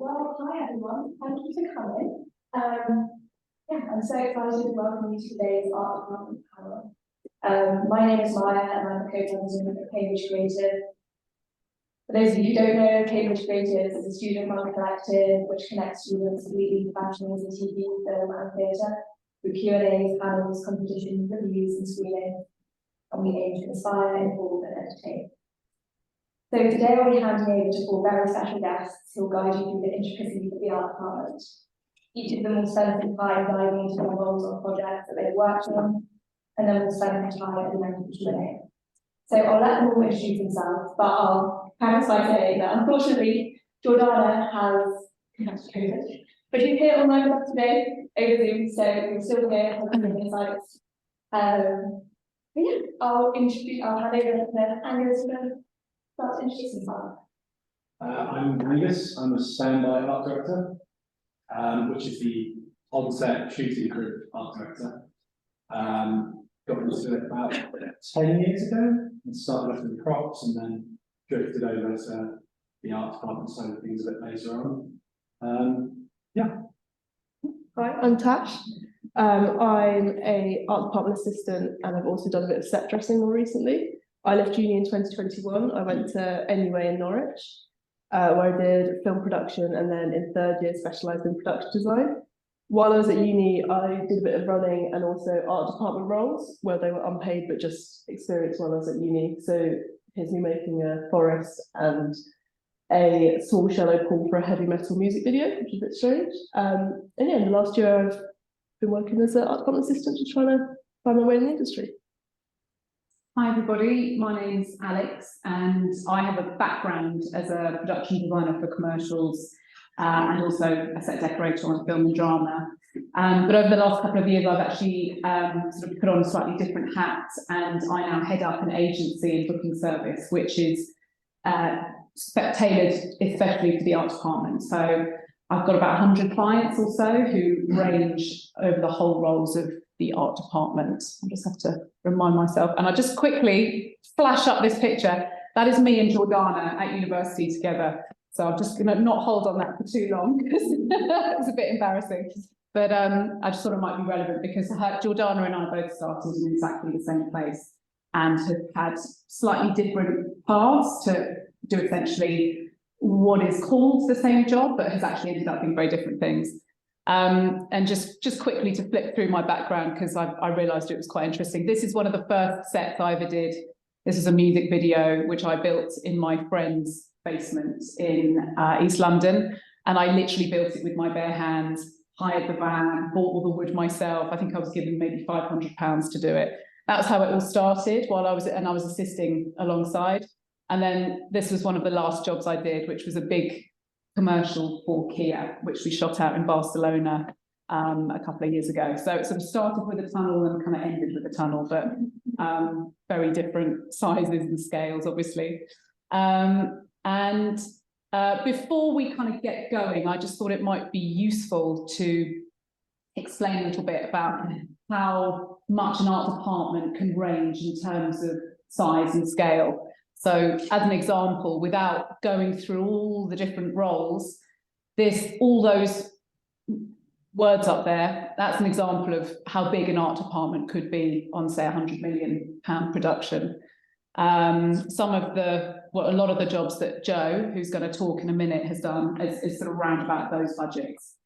Well, hi everyone. Thank you for coming. I'm so excited to welcome you to today's Art Department panel. My name is Maya and I'm a co-president of Cambridge Creative. For those of you who don't know, Cambridge Creative is a student-run collective which connects students with leading professionals in TV, film and theatre through Q&As, panels, competitions, reviews and screenings. And we aim to inspire, inform and entertain. So today I'll be handing over to four very special guests who will guide you through the intricacies of the art department. Each of them will spend some time diving into their roles on projects that they've worked on, and then we'll spend some time at the end of the Q&A. So I'll let them all introduce themselves, but I'll preface by saying that unfortunately Jordana has COVID, but she's here online with us today over Zoom, so we're still here for the insights. I'll hand over to Angus to start introducing himself. I'm Angus. I'm a standby art director, which is the on-set shooting group art director. Got into it about 10 years ago and started off with props and then drifted over to the art department side of things a bit later on. Hi, I'm Tash. I'm a art department assistant and I've also done a bit of set dressing more recently. I left uni in 2021. I went to NUA in Norwich, where I did film production and then in third year specialised in production design. While I was at uni, I did a bit of running and also art department roles where they were unpaid but just experience while I was at uni. So here's me making a forest and a small shallow pool for a heavy metal music video, which is a bit strange. And yeah, in the last year I've been working as an art department assistant to try to find my way in the industry. Hi everybody, my name's Alex and I have a background as a production designer for commercials and also a set decorator on film and drama. But over the last couple of years I've actually sort of put on a slightly different hat and I now head up an agency and booking service which is tailored especially for the art department. So I've got about 100 clients or so who range over the whole roles of the art department. I just have to remind myself, and I'll just quickly flash up this picture. That is me and Jordana at university together. So I'm just going to not hold on that for too long because it's a bit embarrassing. But I just thought it might be relevant because Jordana and I both started in exactly the same place and have had slightly different paths to do essentially what is called the same job, but has actually ended up being very different things. And just quickly to flip through my background because I realised it was quite interesting. This is one of the first sets I ever did. This is a music video which I built in my friend's basement in East London, and I literally built it with my bare hands, hired the van, bought all the wood myself. I think I was given maybe £500 to do it. That was how it all started while I was assisting alongside. And then this was one of the last jobs I did, which was a big commercial for Kia, which we shot out in Barcelona a couple of years ago. So it sort of started with a tunnel and kind of ended with a tunnel, but very different sizes and scales, obviously. Before we kind of get going, I just thought it might be useful to explain a little bit about how much an art department can range in terms of size and scale. So as an example, without going through all the different roles, all those words up there, that's an example of how big an art department could be on, say, £100 million production. A lot of the jobs that Joe, who's going to talk in a minute, has done is sort of round about those budgets.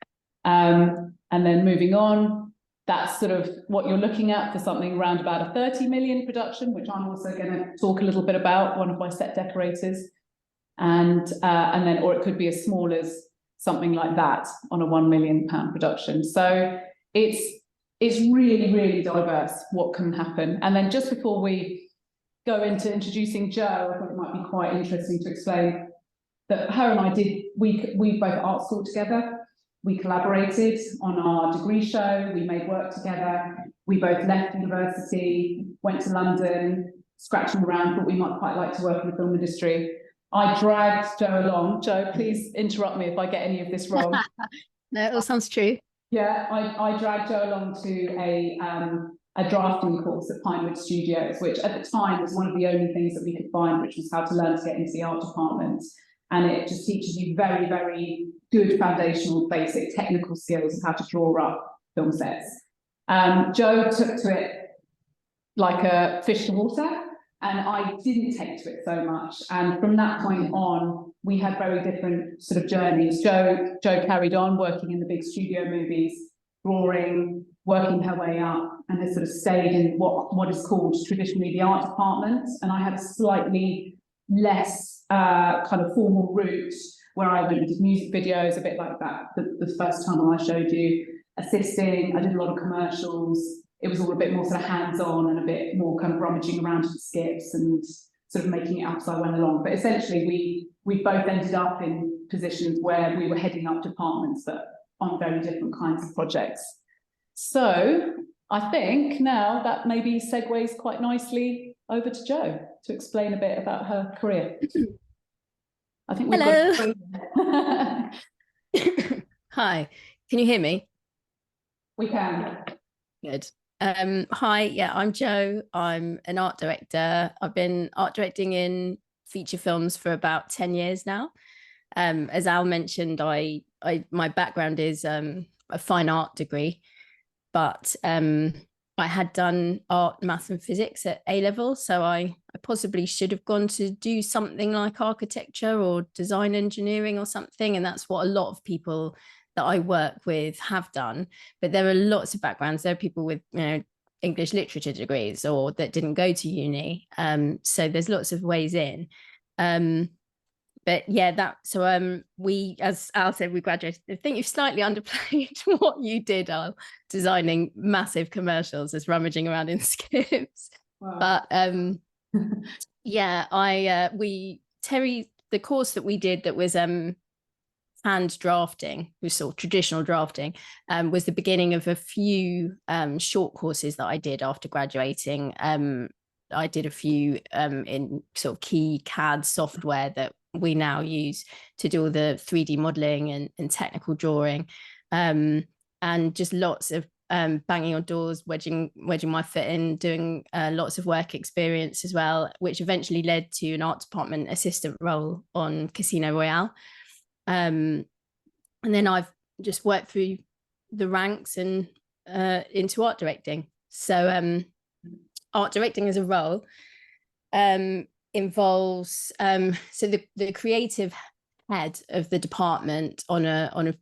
And then moving on, that's sort of what you're looking at for something around about a 30 million production, which I'm also going to talk a little bit about, one of my set decorators. And then, or it could be as small as something like that on a £1 million production. So it's really, really diverse what can happen. And then just before we go into introducing Joe, I thought it might be quite interesting to explain that her and I we both art school together. We collaborated on our degree show, we made work together, we both left university, went to London, scratching around, thought we might quite like to work in the film industry. I dragged Joe along. Joe, please interrupt me if I get any of this wrong. No, it all sounds true. Yeah, I dragged Joe along to a drafting course at Pinewood Studios, which at the time was one of the only things that we could find, which was how to learn to get into the art department. and it just teaches you very, very good foundational basic technical skills of how to draw up film sets. Joe took to it like a fish to water, and I didn't take to it so much. And from that point on, we had very different sort of journeys. Joe carried on working in the big studio movies, drawing, working her way up, and has sort of stayed in what is called traditionally the art department. And I had a slightly less kind of formal route where I went and did music videos, a bit like that the first time I showed you, assisting. I did a lot of commercials. It was all a bit more sort of hands-on and a bit more kind of rummaging around in skips and sort of making it up as I went along. But essentially, we both ended up in positions where we were heading up departments, but on very different kinds of projects. So I think now that maybe segues quite nicely over to Jo to explain a bit about her career. I think we've got. Hi, can you hear me? We can. Good. Hi, yeah, I'm Jo. I'm an art director. I've been art directing in feature films for about 10 years now. As Al mentioned, my background is a fine art degree, but I had done art, maths and physics at A-level, so I possibly should have gone to do something like architecture or design engineering or something, and that's what a lot of people that I work with have done. But there are lots of backgrounds. There are people with, you know, English literature degrees or that didn't go to uni. So there's lots of ways in. But yeah, we, as Al said, we graduated. I think you've slightly underplayed what you did, Al, designing massive commercials as rummaging around in skips. Wow. But yeah, Terry, the course that we did that was hand drafting, was sort of traditional drafting, was the beginning of a few short courses that I did after graduating. I did a few in sort of key CAD software that we now use to do all the 3D modeling and technical drawing, and just lots of banging on doors, wedging my foot in, doing lots of work experience as well, which eventually led to an art department assistant role on Casino Royale. And then I've just worked through the ranks and into art directing. So art directing as a role involves so the creative head of the department on a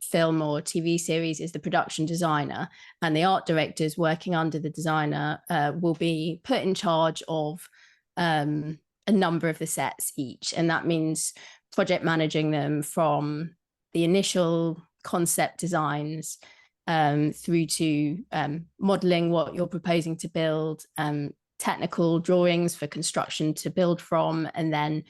film or TV series is the production designer, and the art directors working under the designer will be put in charge of a number of the sets each, and that means project managing them from the initial concept designs through to modeling what you're proposing to build, technical drawings for construction to build from, and then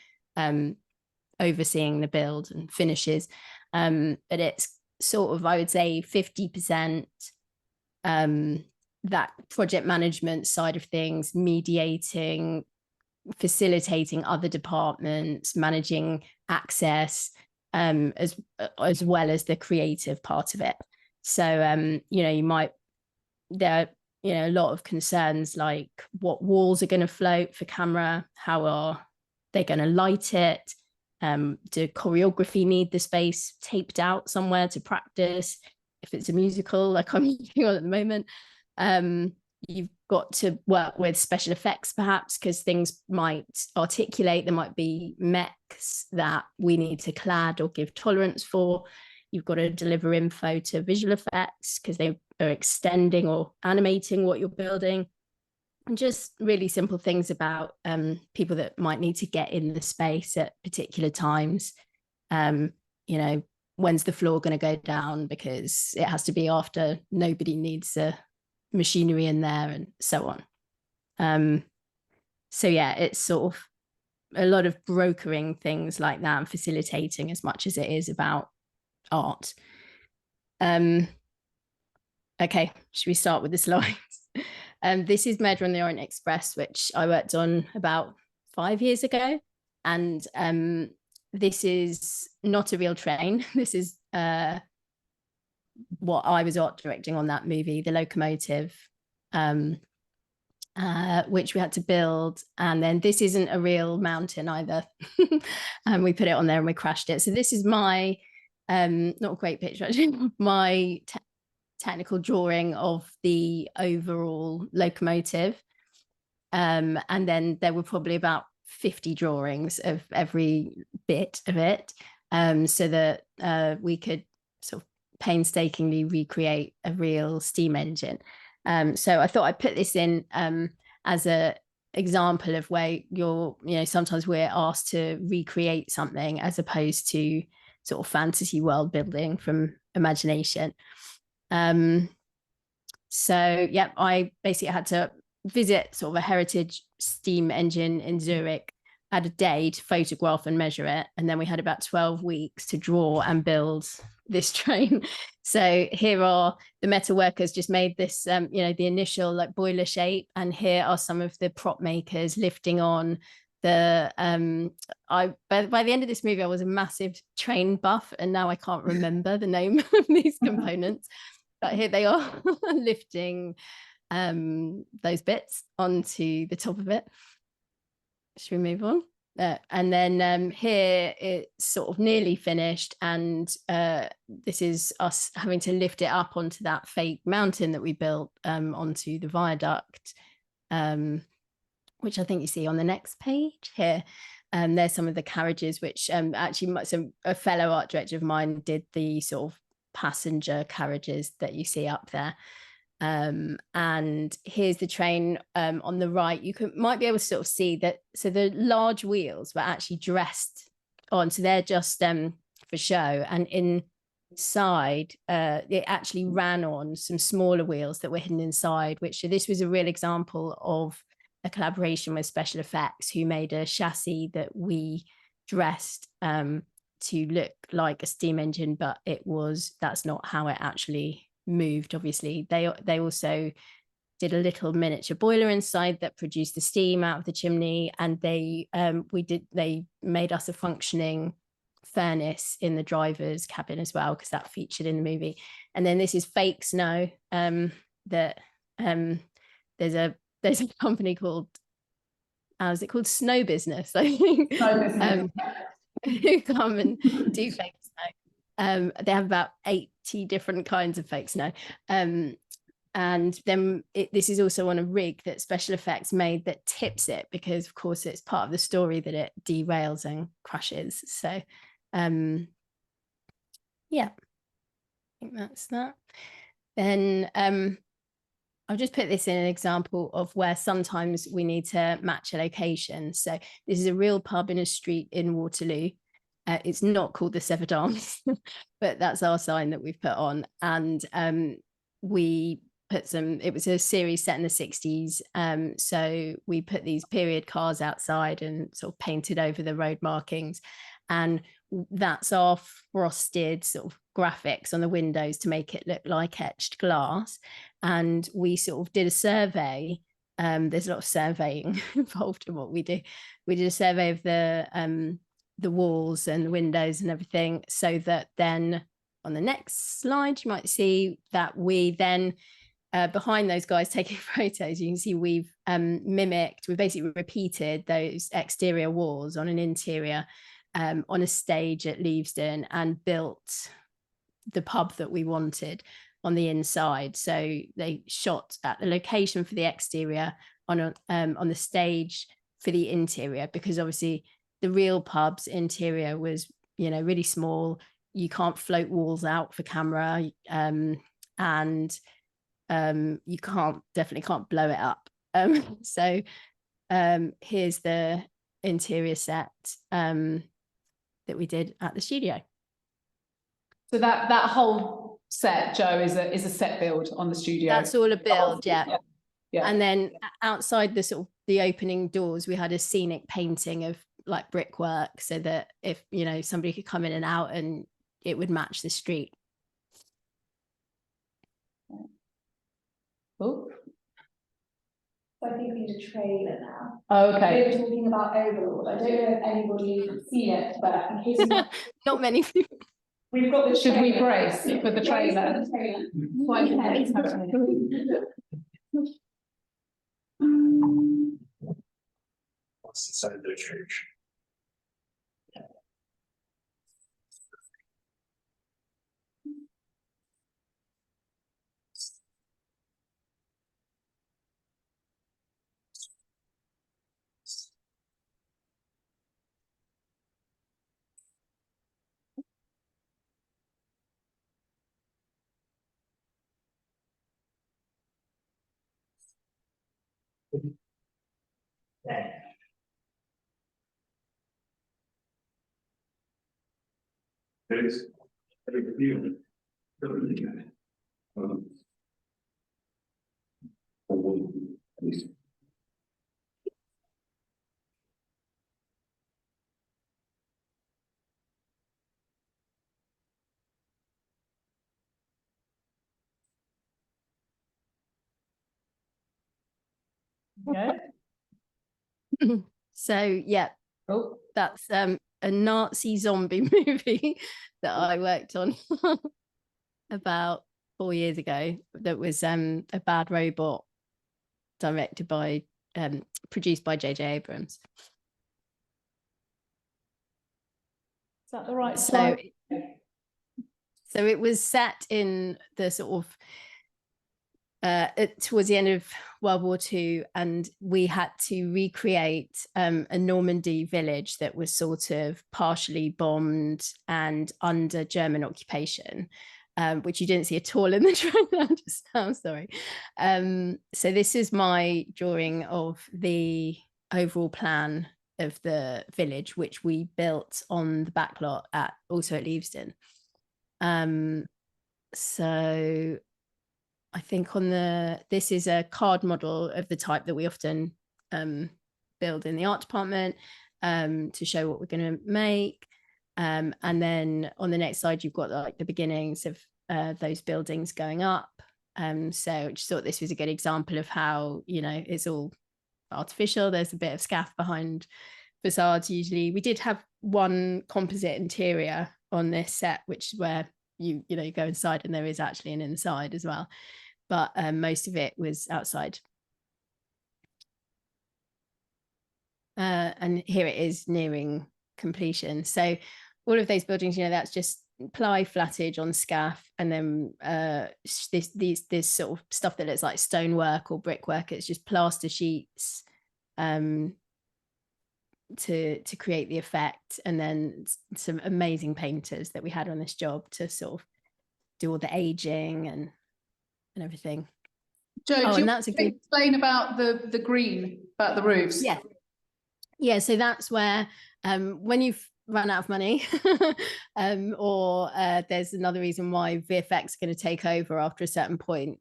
overseeing the build and finishes. But it's sort of, I would say, 50% that project management side of things, mediating, facilitating other departments, managing access, as well as the creative part of it. So there are a lot of concerns like what walls are going to float for camera, how are they going to light it, do choreography need the space taped out somewhere to practice if it's a musical like I'm working on at the moment. You've got to work with special effects perhaps, because things might articulate, there might be mechs that we need to clad or give tolerance for. You've got to deliver info to visual effects because they are extending or animating what you're building. And just really simple things about people that might need to get in the space at particular times. When's the floor going to go down because it has to be after nobody needs machinery in there, and so on. So yeah, it's sort of a lot of brokering things like that and facilitating as much as it is about art. Okay, should we start with the slides? This is Murder on the Orient Express, which I worked on about 5 years ago, and this is not a real train. This is what I was art directing on that movie, the locomotive. which we had to build. And then this isn't a real mountain either. And we put it on there and we crashed it. So this is my, not a great picture actually, my technical drawing of the overall locomotive. And then there were probably about 50 drawings of every bit of it, so that we could sort of painstakingly recreate a real steam engine. So I thought I'd put this in as a example of where sometimes we're asked to recreate something as opposed to sort of fantasy world building from imagination. So yeah, I basically had to visit sort of a heritage steam engine in Zurich, had a day to photograph and measure it, and then we had about 12 weeks to draw and build this train. So here are the metal workers just made this, the initial like boiler shape, and here are some of the prop makers lifting on the. By the end of this movie, I was a massive train buff, and now I can't remember the name of these components, but here they are lifting those bits onto the top of it. Should we move on? And then here it's sort of nearly finished, and this is us having to lift it up onto that fake mountain that we built onto the viaduct, which I think you see on the next page here. There's some of the carriages, which actually a fellow art director of mine did the sort of passenger carriages that you see up there. And here's the train on the right. You might be able to sort of see that. So the large wheels were actually dressed on, so they're just for show. And inside, it actually ran on some smaller wheels that were hidden inside. This was a real example of a collaboration with special effects, who made a chassis that we dressed to look like a steam engine, but that's not how it actually moved. Obviously they also did a little miniature boiler inside that produced the steam out of the chimney, and they made us a functioning furnace in the driver's cabin as well, because that featured in the movie. And then this is fake snow that there's a company called is it called Snow Business, I think, who come and do fake snow. They have about 80 different kinds of fake snow. And then this is also on a rig that special effects made that tips it, because of course it's part of the story that it derails and crashes. So yeah, I think that's that. Then I've just put this in an example of where sometimes we need to match a location. So this is a real pub in a street in Waterloo. It's not called the Severed Arms, but that's our sign that we've put on. And we put it was a series set in the 60s. So we put these period cars outside and sort of painted over the road markings. And that's our frosted sort of graphics on the windows to make it look like etched glass. And we sort of did a survey. There's a lot of surveying involved in what we do. We did a survey of the walls and the windows and everything, so that then on the next slide you might see that we then behind those guys taking photos, you can see we've basically repeated those exterior walls on an interior on a stage at Leavesden, and built the pub that we wanted on the inside. So they shot at the location for the exterior on the stage for the interior, because obviously the real pub's interior was, really small. You can't float walls out for camera, and you definitely can't blow it up. So here's the interior set that we did at the studio. So that whole set, Joe, is a set build on the studio. That's all a build, yeah. Yeah. And then outside the opening doors, we had a scenic painting of like brickwork, so that if somebody could come in and out and it would match the street. Oh. So I think we need a trailer now. Oh, okay. We were talking about Overlord. I don't know if anybody's seen it, but in case not many people. We've got the Should we trailer. brace for the trailer? What's inside the church? There is a review. Okay. So yeah, Oh, that's a Nazi zombie movie that I worked on about 4 years ago. That was a Bad Robot, directed by produced by J.J. Abrams. is that the right So slide? so it was set in the sort of towards the end of World War II, and we had to recreate a Normandy village that was sort of partially bombed and under German occupation, which you didn't see at all in the trailer. I'm sorry. So this is my drawing of the overall plan of the village, which we built on the backlot also at Leavesden. So I think this is a card model of the type that we often build in the art department to show what we're going to make. And then on the next slide, you've got like the beginnings of those buildings going up. So I just thought this was a good example of how, you know, it's all artificial. There's a bit of scaff behind facades usually. We did have one composite interior on this set, which is where you go inside and there is actually an inside as well. But most of it was outside. And here it is nearing completion. So all of those buildings, that's just ply flattage on scaff, and then this sort of stuff that looks like stonework or brickwork. It's just plaster sheets to create the effect, and then some amazing painters that we had on this job to sort of do all the aging and everything. Joe, do you that's a good explain about the green, about the roofs? Yeah, so that's where when you've run out of money or there's another reason why VFX is going to take over after a certain point,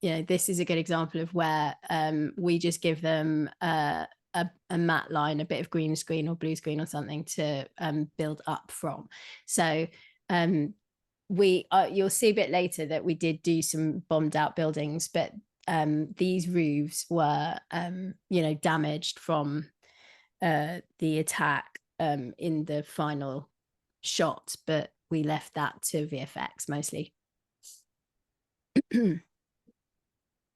this is a good example of where we just give them a matte line, a bit of green screen or blue screen or something to build up from. So you'll see a bit later that we did do some bombed out buildings, but these roofs were damaged from the attack in the final shot, but we left that to VFX mostly.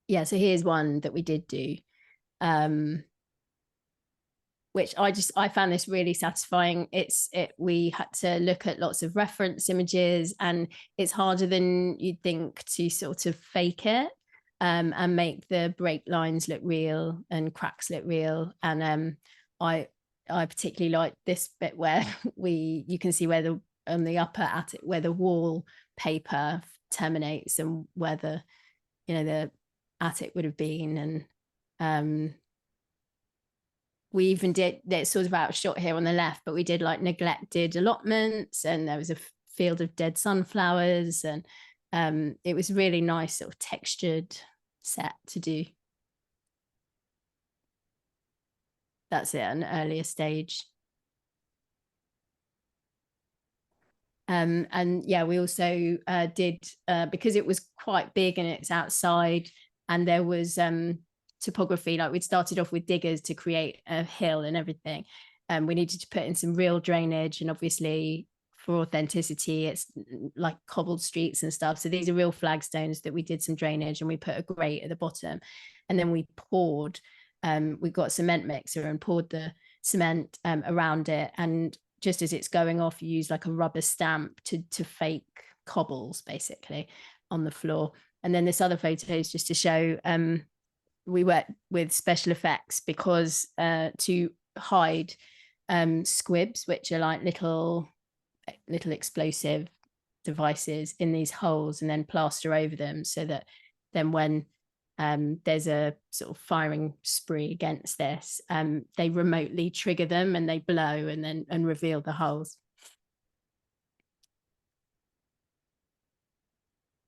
Yeah, so here's one that we did do, which I found this really satisfying. We had to look at lots of reference images, and it's harder than you'd think to sort of fake it and make the break lines look real and cracks look real. And I particularly like this bit where you can see where on the upper attic where the wallpaper terminates and where the attic would have been. And we even did, it's sort of out shot here on the left, but we did like neglected allotments, and there was a field of dead sunflowers, and it was really nice sort of textured set to do. That's it, an earlier stage. And yeah, we also did, because it was quite big and it's outside, and there was topography, like we'd started off with diggers to create a hill and everything. We needed to put in some real drainage, and obviously for authenticity, it's like cobbled streets and stuff. So these are real flagstones that we did some drainage, and we put a grate at the bottom. and then we poured, we got a cement mixer and poured the cement around it, and just as it's going off, you use like a rubber stamp to fake cobbles basically on the floor. And then this other photo is just to show we worked with special effects because to hide squibs, which are like little explosive devices in these holes, and then plaster over them so that then when there's a sort of firing spree against this, they remotely trigger them and they blow and reveal the holes.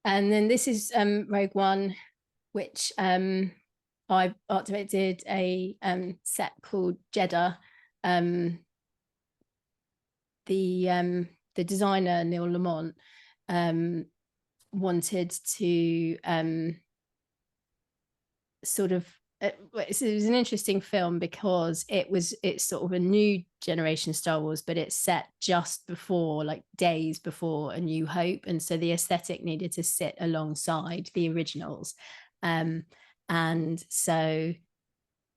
And then this is Rogue One, which I art directed a set called Jeddah. The designer Neil Lamont wanted to sort of it was an interesting film because it's sort of a new generation Star Wars, but it's set just before, like days before A New Hope, and so the aesthetic needed to sit alongside the originals, and so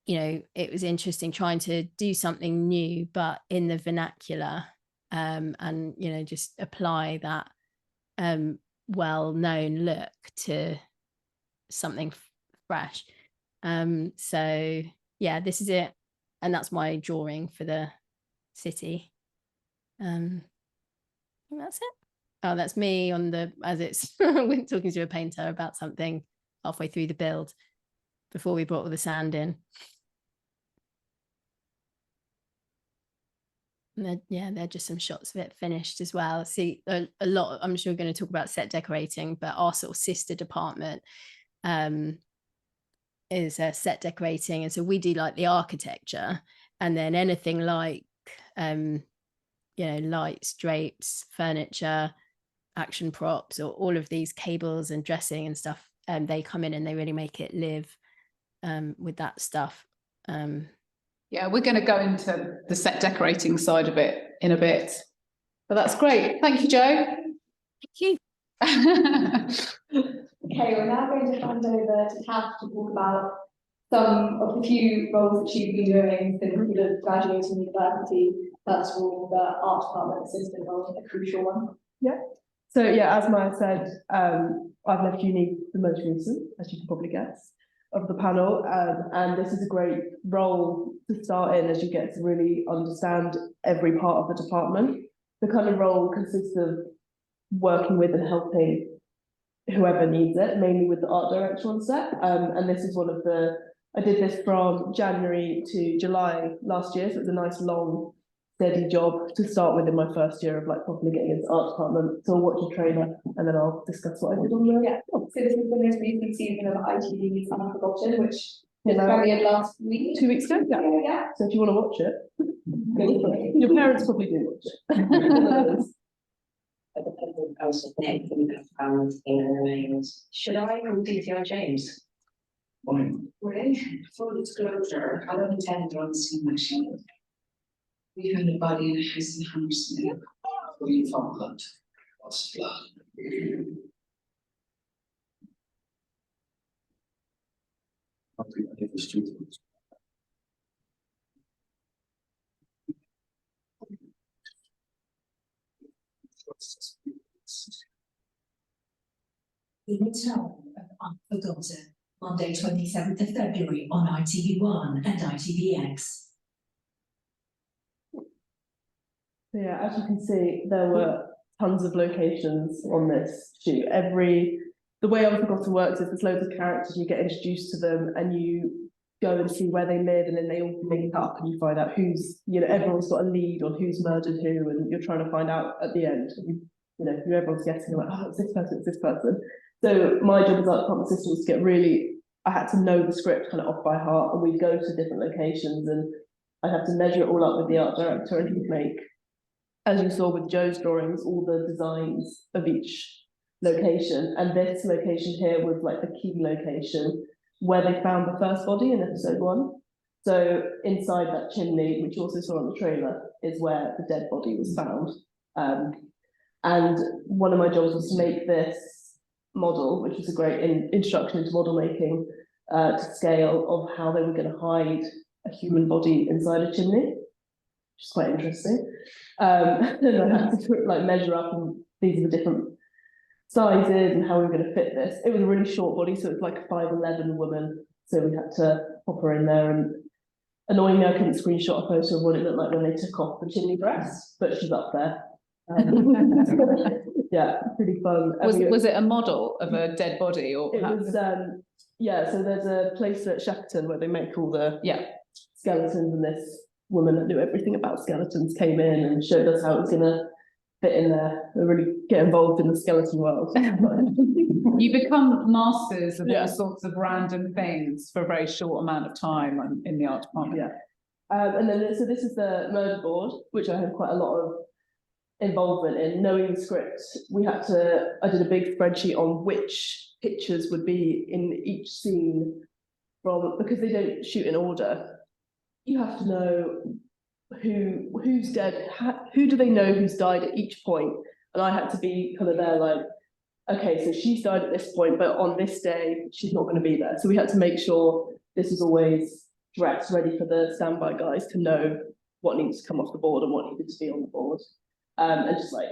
it was interesting trying to do something new but in the vernacular, and just apply that well-known look to something fresh. So yeah, this is it, and that's my drawing for the city. And that's it. Oh, that's me on the as it's we're talking to a painter about something halfway through the build before we brought all the sand in. And they're just some shots of it finished as well. See, a lot, I'm sure we're going to talk about set decorating, but our sort of sister department is set decorating, and so we do like the architecture, and then anything like lights, drapes, furniture, action props, or all of these cables and dressing and stuff, they come in and they really make it live with that stuff. Yeah, we're going to go into the set decorating side of it in a bit, but that's great. Thank you, Jo. Thank you. Okay, we're now going to hand over to Tash to talk about some of the few roles that she's been doing since sort of graduating university. First of all, the art department assistant role, a crucial one. Yeah. So yeah, as Maya said, I've left uni the most recent, as you can probably guess, of the panel, and this is a great role to start in as you get to really understand every part of the department. The kind of role consists of working with and helping whoever needs it, mainly with the art director on set, and this is I did this from January to July last year, so it's a nice long steady job to start with in my first year of like properly getting into art department. So I'll watch a trailer and then I'll discuss what I did on there. Yeah, so this is the most recent season of ITV's Unforgotten, which premiered last week. 2 weeks ago, Yeah. So if you want to watch it, your parents probably do watch it. Should I or DTR James? Really? Full disclosure, I don't intend on seeing my shield. We found a body in a house in Hammersmith. What do you found blood? What's blood? The Return of Unforgotten, Monday 27th of February on ITV1 and ITVX. So yeah, as you can see, there were tons of locations on this shoot. The way Unforgotten works is there's loads of characters, you get introduced to them and you go and see where they live, and then they all link up and you find out who's, everyone's got a lead on who's murdered who, and you're trying to find out at the end. Everyone's guessing like, oh, it's this person, it's this person. So my job as art department assistant was to I had to know the script kind of off by heart, and we'd go to different locations and I'd have to measure it all up with the art director, and he'd make, as you saw with Jo's drawings, all the designs of each location. And this location here was like the key location where they found the first body in episode 1. So inside that chimney, which you also saw on the trailer, is where the dead body was found. And one of my jobs was to make this model, which is a great introduction into model making, to scale of how they were going to hide a human body inside a chimney, which is quite interesting. And I had to like measure up, and these are the different sizes and how we were going to fit this. It was a really short body, so it was like a 5'11" woman. So we had to pop her in there, and annoyingly, I couldn't screenshot a photo of what it looked like when they took off the chimney breast, but she's up there. Yeah, pretty fun. Was it a model of a dead body, or it was yeah, so there's a place at Shepperton where they make all the skeletons, and this woman that knew everything about skeletons came in and showed us how it was gonna fit in there and really get involved in the skeleton world. You become masters of Yeah. all sorts of random things for a very short amount of time in the art department. Yeah. And then so this is the murder board, which I had quite a lot of involvement in. Knowing the script, I did a big spreadsheet on which pictures would be in each scene, because they don't shoot in order. You have to know who's dead, who do they know who's died at each point, and I had to be kind of there like, okay, so she's died at this point, but on this day she's not going to be there. So we had to make sure this was always dressed ready for the standby guys to know what needs to come off the board and what needed to be on the board. And just like,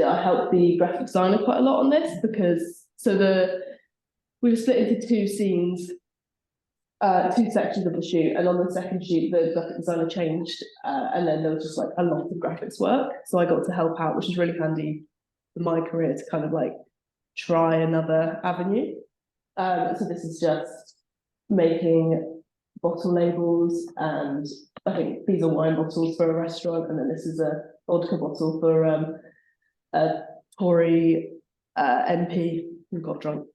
I helped the graphic designer quite a lot on this, because we were split into two scenes, two sections of the shoot, and on the second shoot the graphic designer changed, and then there was just like a lot of graphics work, so I got to help out, which is really handy for my career to kind of like try another avenue. So this is just making bottle labels, and I think these are wine bottles for a restaurant, and then this is a vodka bottle for a Tory MP who got drunk.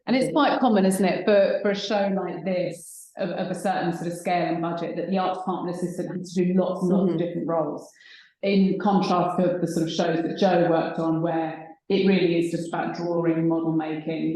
And it's quite common, isn't it, for a show like this of a certain sort of scale and budget, that the art department assistant has to do lots and lots of different roles, in contrast to the sort of shows that Joe worked on, where it really is just about drawing, model making.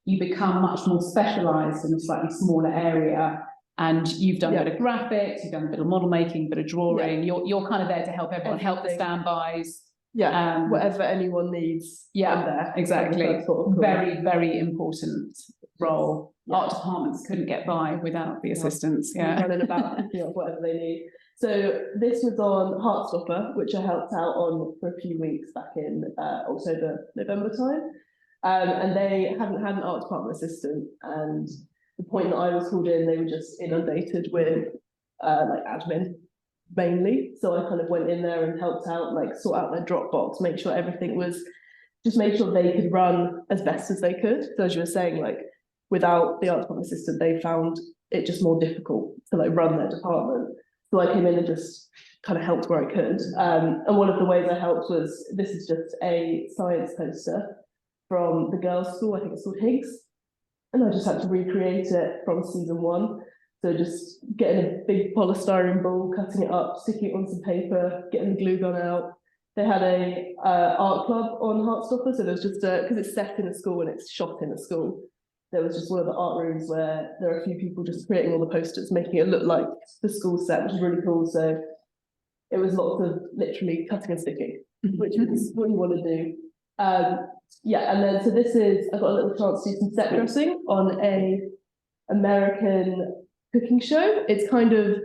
You become much more specialised in a slightly smaller area, and you've done a bit of graphics, you've done a bit of model making, a bit of drawing. You're kind of there to help everyone, help the standbys. Yeah, whatever anyone needs. Yeah, there. exactly. That's sort of cool. Very, very important role. Yeah. Art departments couldn't get by without the assistants. Yeah, running about whatever they need. So this was on Heartstopper, which I helped out on for a few weeks back in October, November time. And they hadn't had an art department assistant, and the point that I was called in, they were just inundated with like admin mainly. So I kind of went in there and helped out, like sort out their Dropbox, make sure everything was, just make sure they could run as best as they could. So as you were saying, like without the art department assistant, they found it just more difficult to like run their department. So I came in and just kind of helped where I could. And one of the ways I helped was, this is just a science poster from the girls' school, I think it's called Higgs. And I just had to recreate it from season 1. So just getting a big polystyrene ball, cutting it up, sticking it on some paper, getting the glue gun out. They had a art club on Heartstopper, so there was just because it's set in a school and it's shot in a school, there was just one of the art rooms where there are a few people just creating all the posters, making it look like the school set, which is really cool. So it was lots of literally cutting and sticking, which is what you want to do. Yeah, and then so this is, I got a little chance to do some set dressing on a American cooking show. It's kind of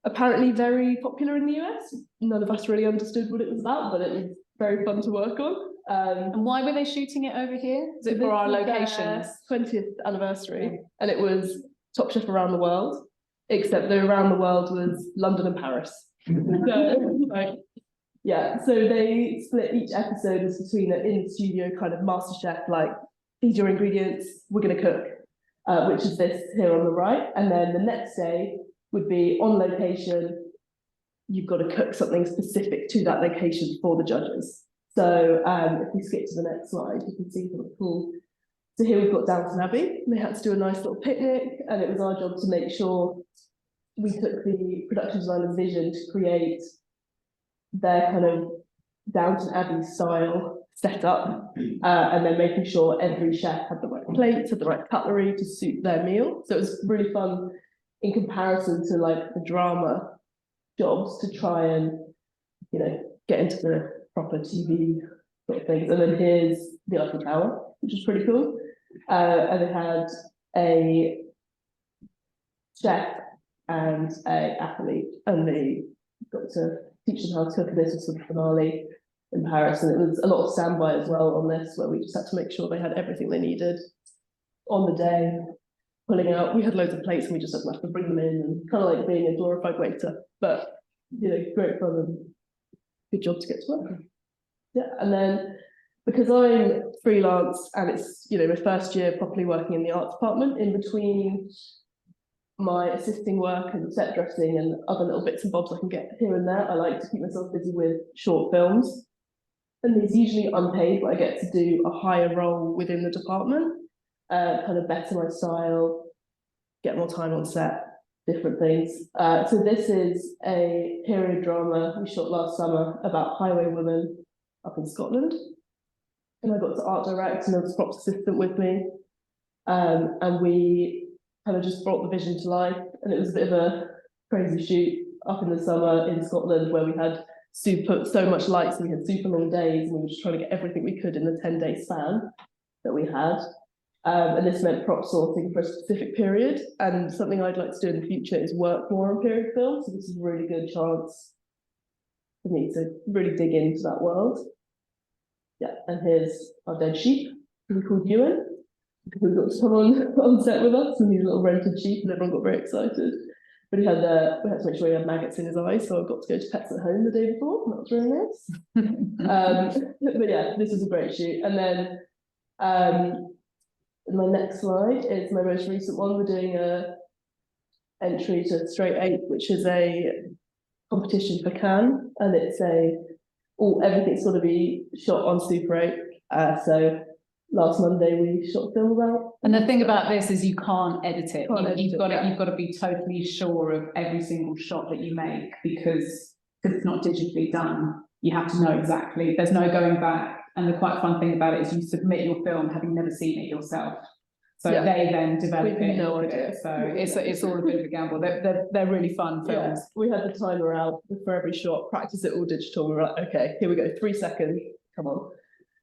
apparently very popular in the US. None of us really understood what it was about, but it was very fun to work on. And why were they shooting it over here? Is it for our locations? 20th anniversary, and it was Top Chef Around the World, except the around the world was London and Paris. So, like, yeah, so they split each episode as between an in-studio kind of master chef, like, these are your ingredients, we're going to cook, which is this here on the right. And then the next day would be on location, you've got to cook something specific to that location for the judges. So if we skip to the next slide, you can see something cool. So here we've got Downton Abbey. They had to do a nice little picnic, and it was our job to make sure we took the production designer's vision to create their kind of Downton Abbey style setup, and then making sure every chef had the right plates, had the right cutlery to suit their meal. So it was really fun in comparison to like the drama jobs to try and, you know, get into the proper TV sort of things. And then here's the Eiffel Tower, which is pretty cool. And they had a chef and a athlete, and they got to teach them how to cook, and this was sort of finale in Paris, and it was a lot of standby as well on this, where we just had to make sure they had everything they needed on the day, pulling out. We had loads of plates and we just had to have to bring them in, and kind of like being a glorified waiter, but you know, great fun and good job to get to work. Yeah, and then because I'm freelance and it's, you know, my first year properly working in the art department, in between my assisting work and set dressing and other little bits and bobs I can get here and there, I like to keep myself busy with short films. And these usually unpaid, but I get to do a higher role within the department, kind of better my style, get more time on set, different things. So this is a period drama we shot last summer about highwaywomen up in Scotland. And I got to art direct, and there was a props assistant with me. And we kind of just brought the vision to life. And it was a bit of a crazy shoot up in the summer in Scotland, where we had so much light, so we had super long days, and we were just trying to get everything we could in the 10-day span that we had. And this meant prop sorting for a specific period. And something I'd like to do in the future is work more on period films. So this is a really good chance for me to really dig into that world. Yeah, and here's our dead sheep. He's called Ewan. We got someone on set with us, and he's a little rented sheep, and everyone got very excited. But we had to make sure he had maggots in his eyes, so I got to go to Pets at Home the day before, and that was really nice. But yeah, this is a great shoot. And then my next slide is my most recent one. We're doing a entry to Straight 8, which is a competition for Cannes, and it's everything's got to be shot on Super 8. So last Monday we shot film about. And the thing about this is you can't edit it. You've got to be totally sure of every single shot that you make, because it's not digitally done. You have to know exactly. There's no going back. And the quite fun thing about it is you submit your film having never seen it yourself. So Yeah. they then develop it. No idea. So it's all a bit of a gamble. They're really fun films. Yeah, we had the timer out for every shot, practice it all digital. We were like, okay, here we go, 3 seconds, come on.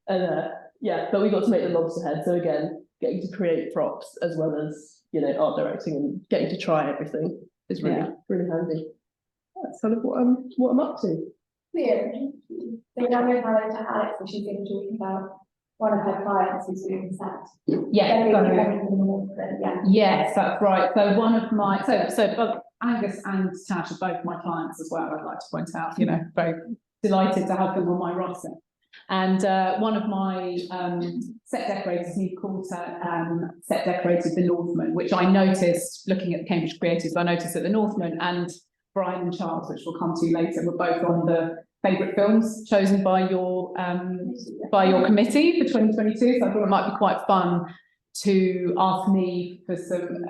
And yeah, but we got to make the lobster head. So again, getting to create props as well as, you know, art directing and getting to try everything is really, really handy. That's kind of what I'm up to. Yeah. So now we're going to Alex, and she's going to be talking about one of her clients who's doing that. Yeah. Yes, that's right. So one of my both Angus and Natasha are both my clients as well. I'd like to point out, you know, very delighted to have them on my roster. And one of my set decorators, Steve Coulter, set decorated the Northman, which I noticed looking at the Cambridge Creatives. I noticed that the Northman and Brian and Charles, which we'll come to later, were both on the favourite films chosen by your committee for 2022. So I thought it might be quite fun to ask me for some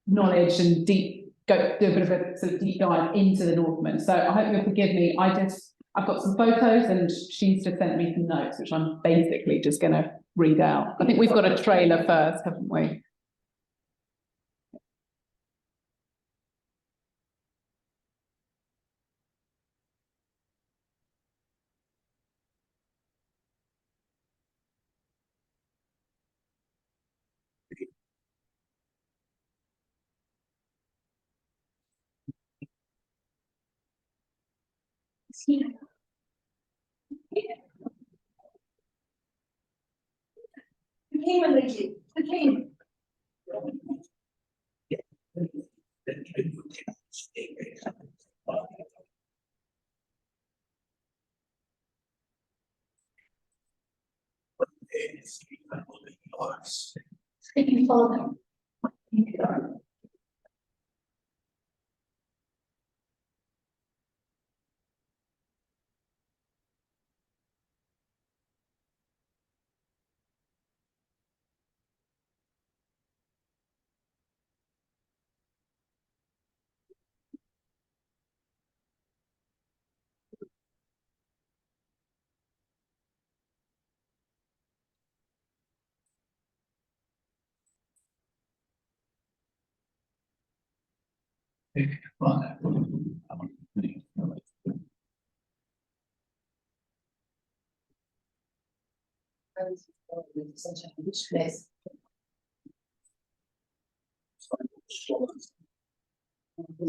knowledge and do a bit of a sort of deep dive into the Northman. So I hope you'll forgive me. I've got some photos, and she's just sent me some notes, which I'm basically just going to read out. I think we've got a trailer first, haven't we?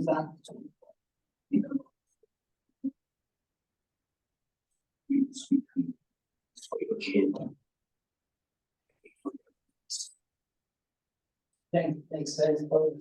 was that? Thanks, thanks, both.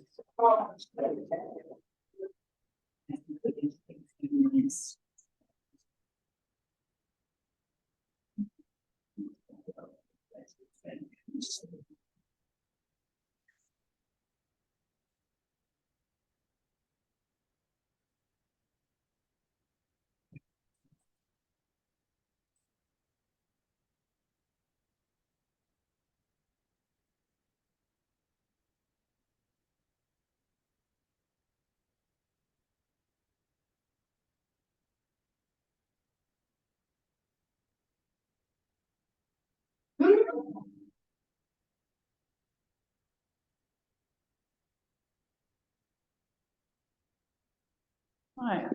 Right,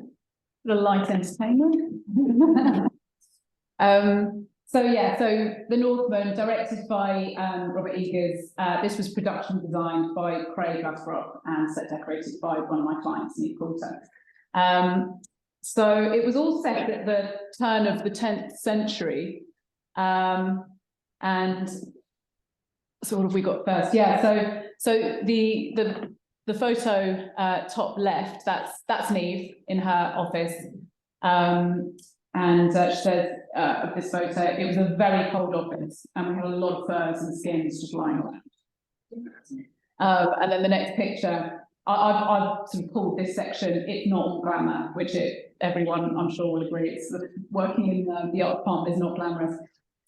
the light entertainment. So yeah, so The Northman, directed by Robert Eggers. This was production designed by Craig Lasbrock and set decorated by one of my clients, Nick Coulter. So it was all set at the turn of the 10th century. And so what have we got first? Yeah, so the photo top left, that's Neve in her office. And she says of this photo, it was a very cold office and we had a lot of furs and skins just lying around. And then the next picture, I've sort of called this section, it's not all glamour, which everyone I'm sure will agree, it's working in the art department is not glamorous.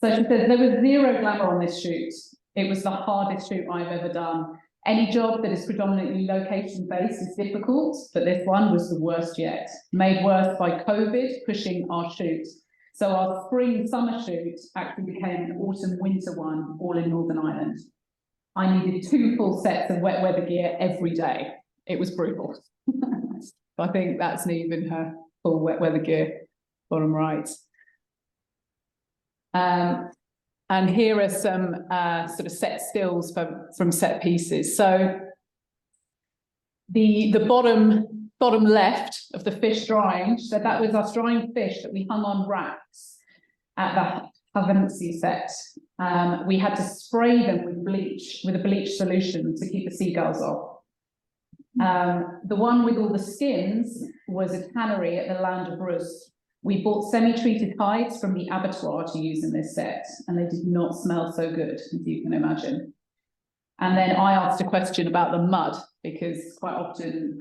So she says, there was zero glamour on this shoot. It was the hardest shoot I've ever done. Any job that is predominantly location-based is difficult, but this one was the worst yet. Made worse by COVID pushing our shoot. So our spring-summer shoot actually became an autumn-winter one, all in Northern Ireland. I needed 2 full sets of wet weather gear every day. It was brutal. I think that's Neve in her full wet weather gear, bottom right. And here are some sort of set stills from set pieces. So the bottom left of the fish drying, so that was our drying fish that we hung on racks at the Havency set. We had to spray them with bleach, with a bleach solution to keep the seagulls off. The one with all the skins was a tannery at the Land of Bruce. We bought semi-treated hides from the abattoir to use in this set, and they did not smell so good, as you can imagine. And then I asked a question about the mud, because quite often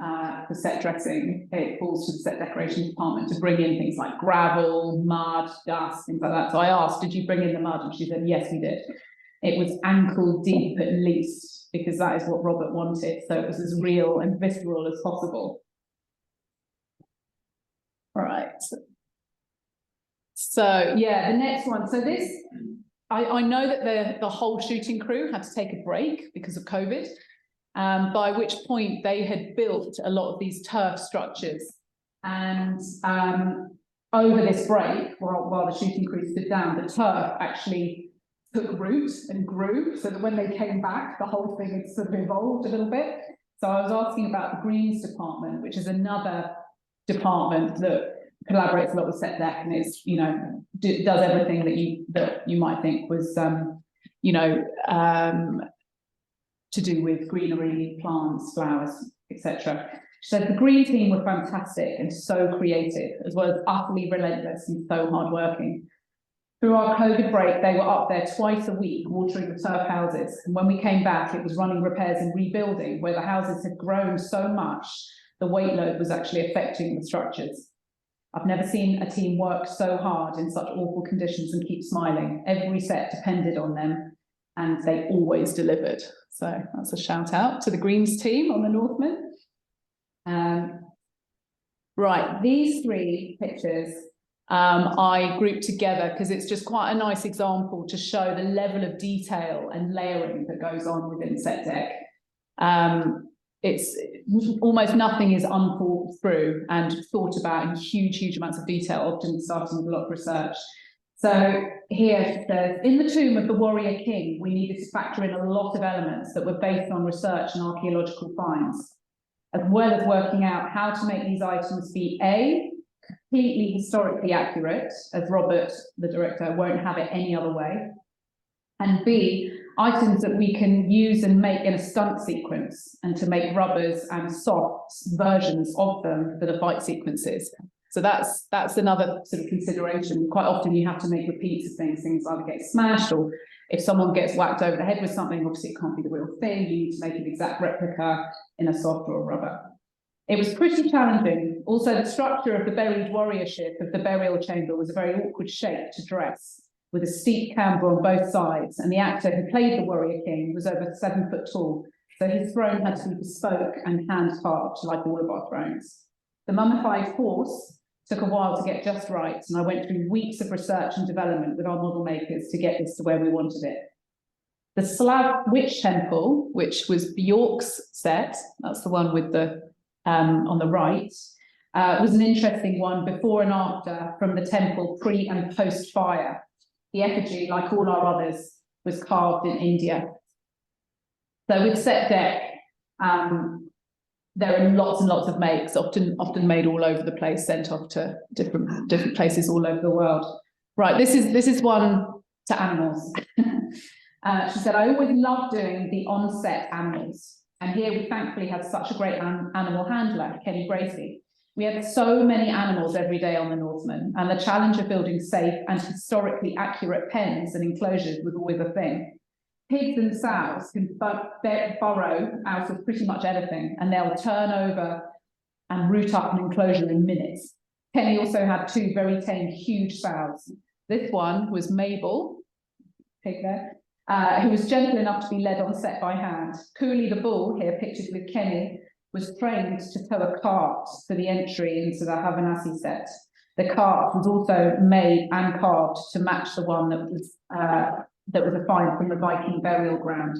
for set dressing, it falls to the set decoration department to bring in things like gravel, mud, dust, things like that. So I asked, did you bring in the mud? And she said, yes, we did. It was ankle deep at least, because that is what Robert wanted. So it was as real and visceral as possible. All right. So yeah, the next one. So this, I know that the whole shooting crew had to take a break because of COVID, by which point they had built a lot of these turf structures. And over this break, while the shooting crew stood down, the turf actually took root and grew, so that when they came back, the whole thing had sort of evolved a little bit. So I was asking about the Greens department, which is another department that collaborates a lot with set deck and is, you know, does everything that you might think was, you know, to do with greenery, plants, flowers, etc. She said the green team were fantastic and so creative, as well as utterly relentless and so hardworking. Through our COVID break, they were up there twice a week watering the turf houses. And when we came back, it was running repairs and rebuilding, where the houses had grown so much, the weight load was actually affecting the structures. I've never seen a team work so hard in such awful conditions and keep smiling. Every set depended on them and they always delivered. So that's a shout out to the Greens team on the Northman. Right, these 3 pictures I grouped together because it's just quite a nice example to show the level of detail and layering that goes on within set deck. It's almost nothing is unthought through and thought about in huge amounts of detail, often starting with a lot of research. So here it says, in the tomb of the warrior king, we needed to factor in a lot of elements that were based on research and archaeological finds. as well as working out how to make these items be A, completely historically accurate, as Robert, the director, won't have it any other way, and B, items that we can use and make in a stunt sequence, and to make rubbers and softs versions of them that are fight sequences. So that's another sort of consideration. Quite often you have to make repeats of things either get smashed, or if someone gets whacked over the head with something, obviously it can't be the real thing. You need to make an exact replica in a soft or a rubber. It was pretty challenging. Also, the structure of the buried warriorship of the burial chamber was a very awkward shape to dress, with a steep camber on both sides, and the actor who played the warrior king was over 7 foot tall, so his throne had to be bespoke and hand-carved, like all of our thrones. The mummified horse took a while to get just right, and I went through weeks of research and development with our model makers to get this to where we wanted it. The Slav witch temple, which was Bjork's set, that's the one with the on the right, was an interesting one before and after from the temple pre and post fire. The effigy, like all our others, was carved in India. So with set deck, there are lots and lots of makes, often made all over the place, sent off to different places all over the world. Right, this is one to animals. She said, I always loved doing the on-set animals. And here we thankfully had such a great animal handler, Kenny Bracey. We had so many animals every day on the Northman, and the challenge of building safe and historically accurate pens and enclosures was always a thing. Pigs and sows can burrow out of pretty much anything, and they'll turn over and root up an enclosure in minutes. Kenny also had 2 very tame, huge sows. This one was Mabel, pig there, who was gentle enough to be led on set by hand. Cooley the bull, here pictured with Kenny, was trained to tow a cart for the entry into the Havanasi set. The cart was also made and carved to match the one that was a find from the Viking burial ground.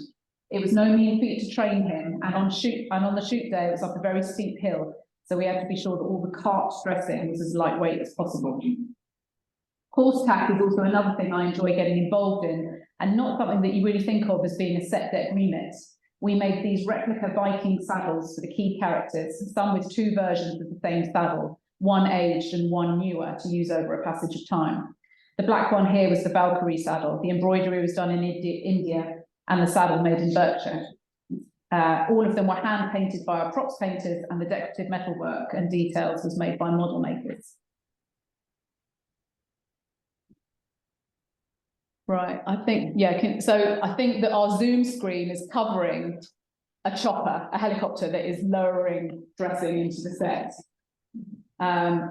It was no mean feat to train him, and on the shoot day it was up a very steep hill, so we had to be sure that all the cart dressing was as lightweight as possible. Horse tack is also another thing I enjoy getting involved in, and not something that you really think of as being a set deck remit. We made these replica Viking saddles for the key characters, some with 2 versions of the same saddle, one aged and one newer, to use over a passage of time. The black one here was the Valkyrie saddle. The embroidery was done in India, and the saddle made in Berkshire. All of them were hand painted by our props painters, and the decorative metalwork and details was made by model makers. Right, I think, yeah, so I think that our Zoom screen is covering a chopper, a helicopter that is lowering dressing into the set.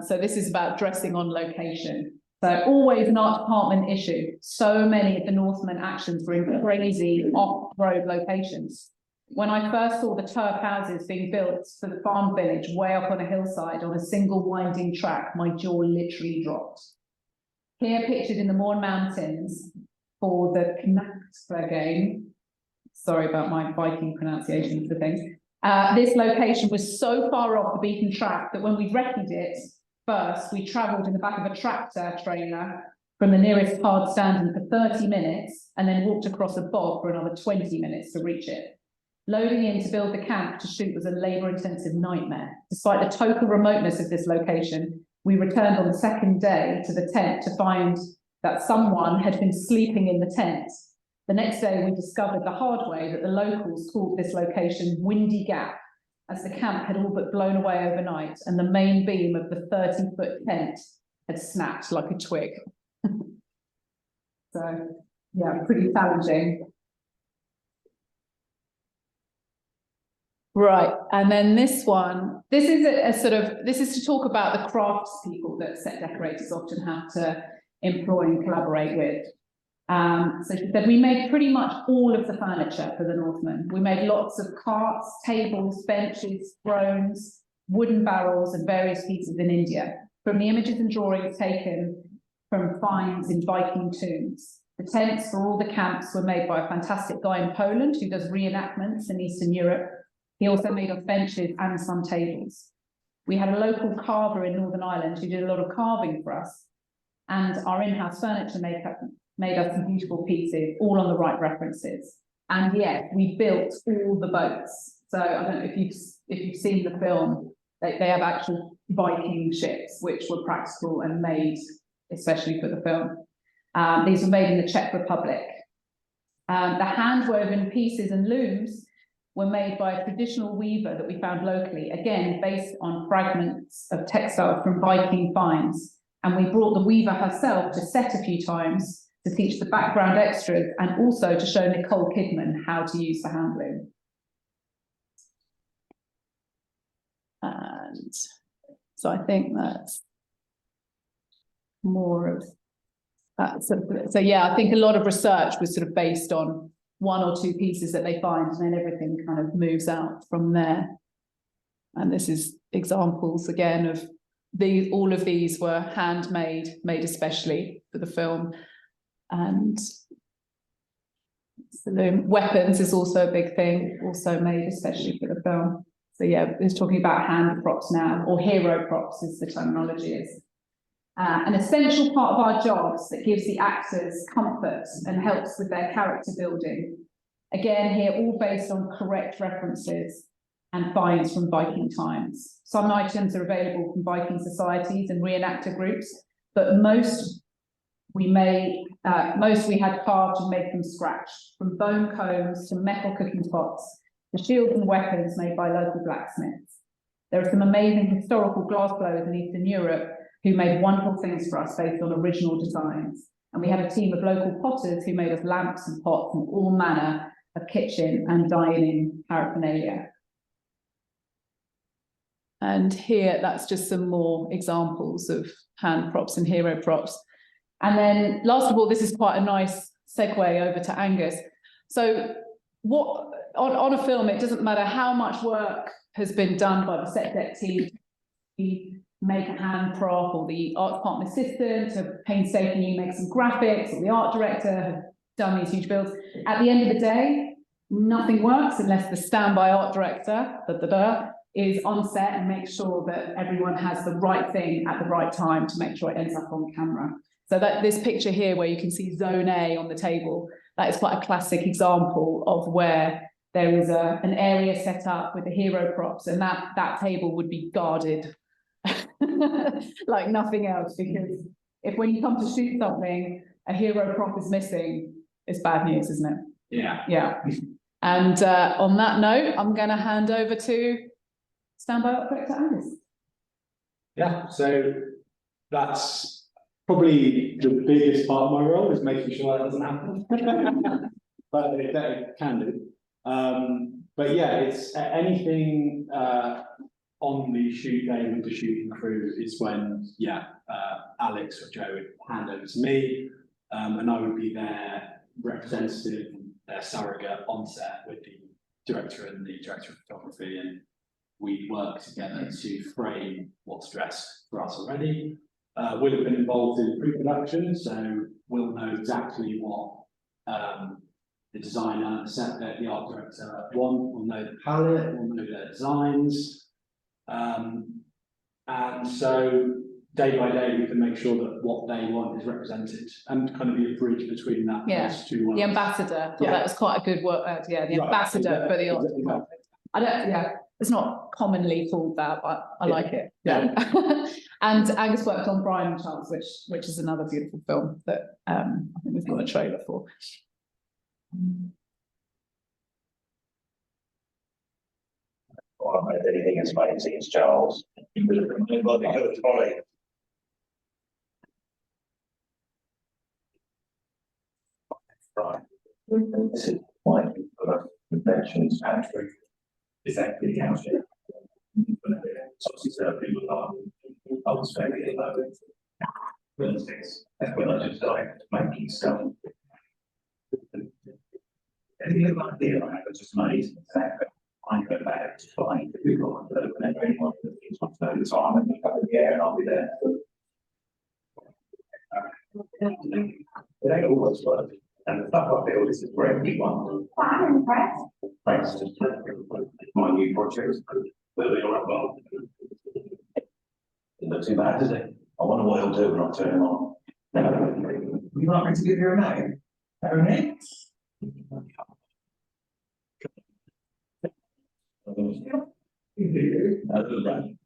So this is about dressing on location. So always an art department issue. So many of the Northman actions were in crazy off-road locations. When I first saw the turf houses being built for the farm village way up on a hillside on a single winding track, my jaw literally dropped. Here pictured in the Mourne Mountains for the Knacktra game. Sorry about my Viking pronunciation of the thing. This location was so far off the beaten track that when we reckoned it first, we travelled in the back of a tractor trailer from the nearest hard standing for 30 minutes and then walked across a bog for another 20 minutes to reach it. Loading in to build the camp to shoot was a labour-intensive nightmare. Despite the total remoteness of this location, we returned on the second day to the tent to find that someone had been sleeping in the tent. The next day, we discovered the hard way that the locals called this location Windy Gap, as the camp had all but blown away overnight and the main beam of the 30-foot tent had snapped like a twig. So, yeah, pretty challenging. Right, and then this one, this is to talk about the craftspeople that set decorators often have to employ and collaborate with. So she said, we made pretty much all of the furniture for the Northman. We made lots of carts, tables, benches, thrones, wooden barrels, and various pieces in India, from the images and drawings taken from finds in Viking tombs. The tents for all the camps were made by a fantastic guy in Poland who does reenactments in Eastern Europe. He also made us benches and some tables. We had a local carver in Northern Ireland who did a lot of carving for us, and our in-house furniture maker made us some beautiful pieces, all on the right references. And yet we built all the boats. So I don't know if you've if you've seen the film, they have actual Viking ships, which were practical and made especially for the film. These were made in the Czech Republic. The hand-woven pieces and looms were made by a traditional weaver that we found locally, again, based on fragments of textile from Viking finds. And we brought the weaver herself to set a few times to teach the background extras and also to show Nicole Kidman how to use the hand loom. And so I think that's more of that. So yeah, I think a lot of research was sort of based on one or two pieces that they find, and then everything kind of moves out from there. And this is examples again of these. All of these were handmade, made especially for the film. And the loom. Weapons is also a big thing, also made especially for the film. So yeah, it's talking about hand props now, or hero props as the terminology is. An essential part of our jobs that gives the actors comfort and helps with their character building. Again, here, all based on correct references and finds from Viking times. Some items are available from Viking societies and reenactor groups, but most we had carved and made from scratch, from bone combs to metal cooking pots, to shields and weapons made by local blacksmiths. There are some amazing historical glassblowers in Eastern Europe who made wonderful things for us based on original designs. And we have a team of local potters who made us lamps and pots and all manner of kitchen and dining paraphernalia. And here, that's just some more examples of hand props and hero props. And then last of all, this is quite a nice segue over to Angus. So what on a film, it doesn't matter how much work has been done by the set deck team, make a hand prop, or the art department assistant to painstakingly make some graphics, or the art director have done these huge builds. At the end of the day, nothing works unless the standby art director is on set and makes sure that everyone has the right thing at the right time to make sure it ends up on camera. So that this picture here where you can see Zone A on the table, that is quite a classic example of where there is an area set up with the hero props, and that table would be guarded like nothing else, because if when you come to shoot something, a hero prop is missing, it's bad news, isn't it? Yeah. Yeah. And on that note, I'm going to hand over to standby art director Angus. Yeah, so that's probably the biggest part of my role, is making sure that doesn't happen. But it can do. But yeah, it's anything on the shoot day with the shooting crew is when, Alex or Joe would hand over to me, and I would be their representative, their surrogate on set with the director and the director of photography, and we work together to frame what's dressed for us already. We'll have been involved in pre-production, so we'll know exactly what the designer, the art director want. We'll know the palette, we'll know their designs. And so day by day, we can make sure that what they want is represented and kind of be a bridge between that. Yeah, those two worlds. the ambassador. Yeah. That was quite a good word. The Right, ambassador for the art exactly. department. It's not commonly called that, but I like it. Yeah. And Angus worked on Brian and Charles, which is another beautiful film that I think we've got a trailer for. Well, I don't anything as amazing as Charles. Right. This is why conventions pantry is actually the house. I was very low. That's when I just started making stuff. Any idea I was just made that I go back to find the people whenever anyone is on the time and go in the air and I'll be there. It ain't always work. And the stuff I build is for everyone. I'm impressed. Thanks to my new project, building a rubber. It looks too bad, does it? I wonder what he'll do when I turn him on. You want me to give you a name? Tony? Other than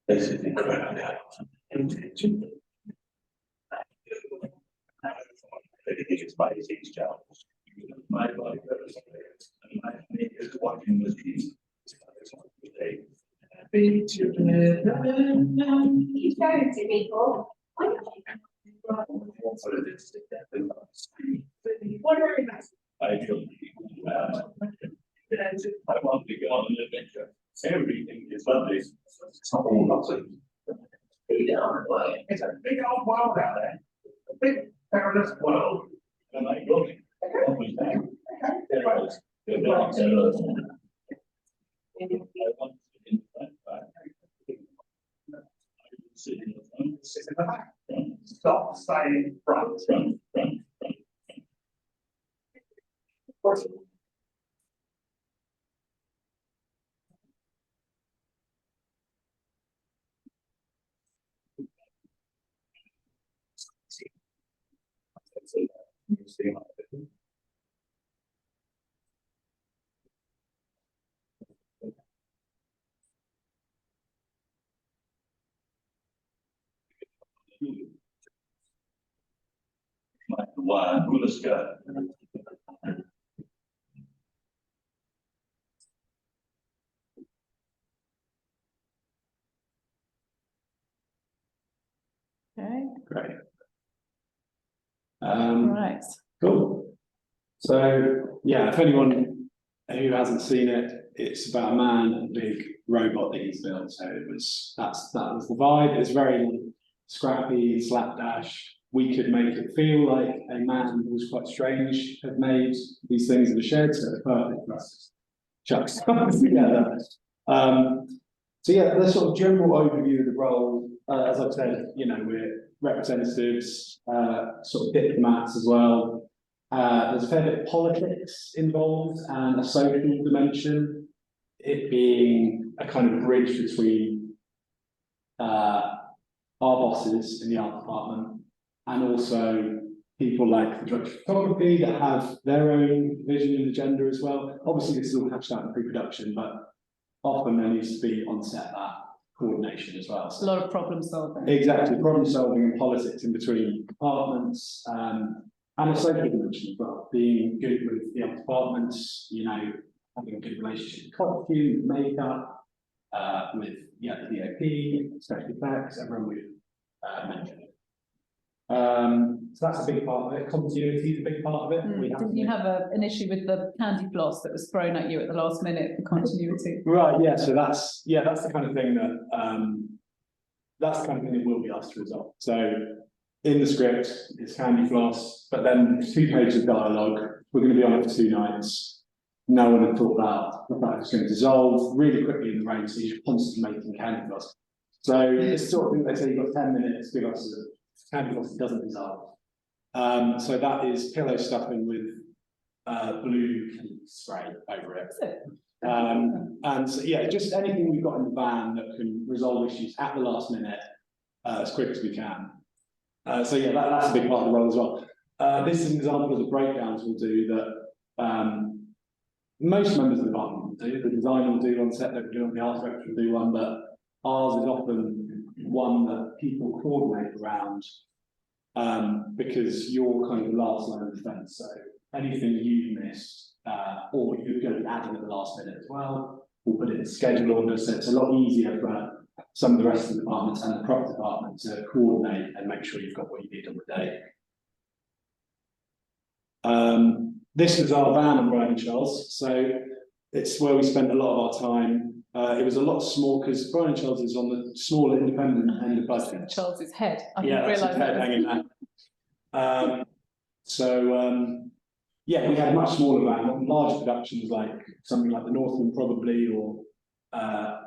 this is incredible. It's by his job. My body goes and my name is watching the team. He's going to people. I want to go on an adventure. Everything is lovely. It's not all lovely. It's a big old world out there. A big perilous world. And I go. Stop saying front. Like the wire, ruler skirt. Okay, Great. right. Cool. So yeah, if anyone who hasn't seen it, it's about a man and a big robot that he's built. So that was the vibe. It's very scrappy, slapdash. We could make it feel like a man who was quite strange had made these things in the shed, so it's perfect for us to chuck stuff together. So yeah, the sort of general overview of the role, as I've said, you know, we're representatives, sort of diplomats as well. There's a fair bit of politics involved and a social dimension, it being a kind of bridge between our bosses in the art department and also people like the director of photography that have their own vision and agenda as well. Obviously, this is all hashed out in pre-production, but often there needs to be on set that coordination as well. A lot of problem solving. Exactly, problem solving and politics in between departments, and a social dimension as well, being good with the other departments, you know, having a good relationship with costume, with makeup, with the DOP, special effects, everyone we've mentioned. So that's a big part of it. Continuity is a big part of it. Didn't you have an issue with the candy floss that was thrown at you at the last minute for continuity? Right, yeah, so that's the kind of thing that will be asked to resolve. So in the script, it's candy floss, but then 2 pages of dialogue. We're going to be on it for 2 nights. No one had thought about the fact it's going to dissolve really quickly in the rain, so you're constantly making candy floss. So it's sort of thing they say you've got 10 minutes, give us a candy floss that doesn't dissolve. So that is pillow stuffing with blue spray over it. And so, yeah, just anything we've got in the van that can resolve issues at the last minute as quick as we can. So yeah, that's a big part of the role as well. This is an example of the breakdowns we'll do that most members of the department will do. The designer will do on set, they'll do on the art director will do one, but ours is often one that people coordinate around because you're kind of the last line of defence. So anything you've missed or you're going to be adding at the last minute as well, we'll put it in schedule order, so it's a lot easier for some of the rest of the departments and the prop department to coordinate and make sure you've got what you need on the day. This was our van on Brian and Charles, so it's where we spent a lot of our time. It was a lot small because Brian and Charles is on the smaller independent end of budget. Charles's head. I Yeah, didn't that's his head hanging there. Yeah, we had a much smaller van, larger productions like something like The Northman probably, or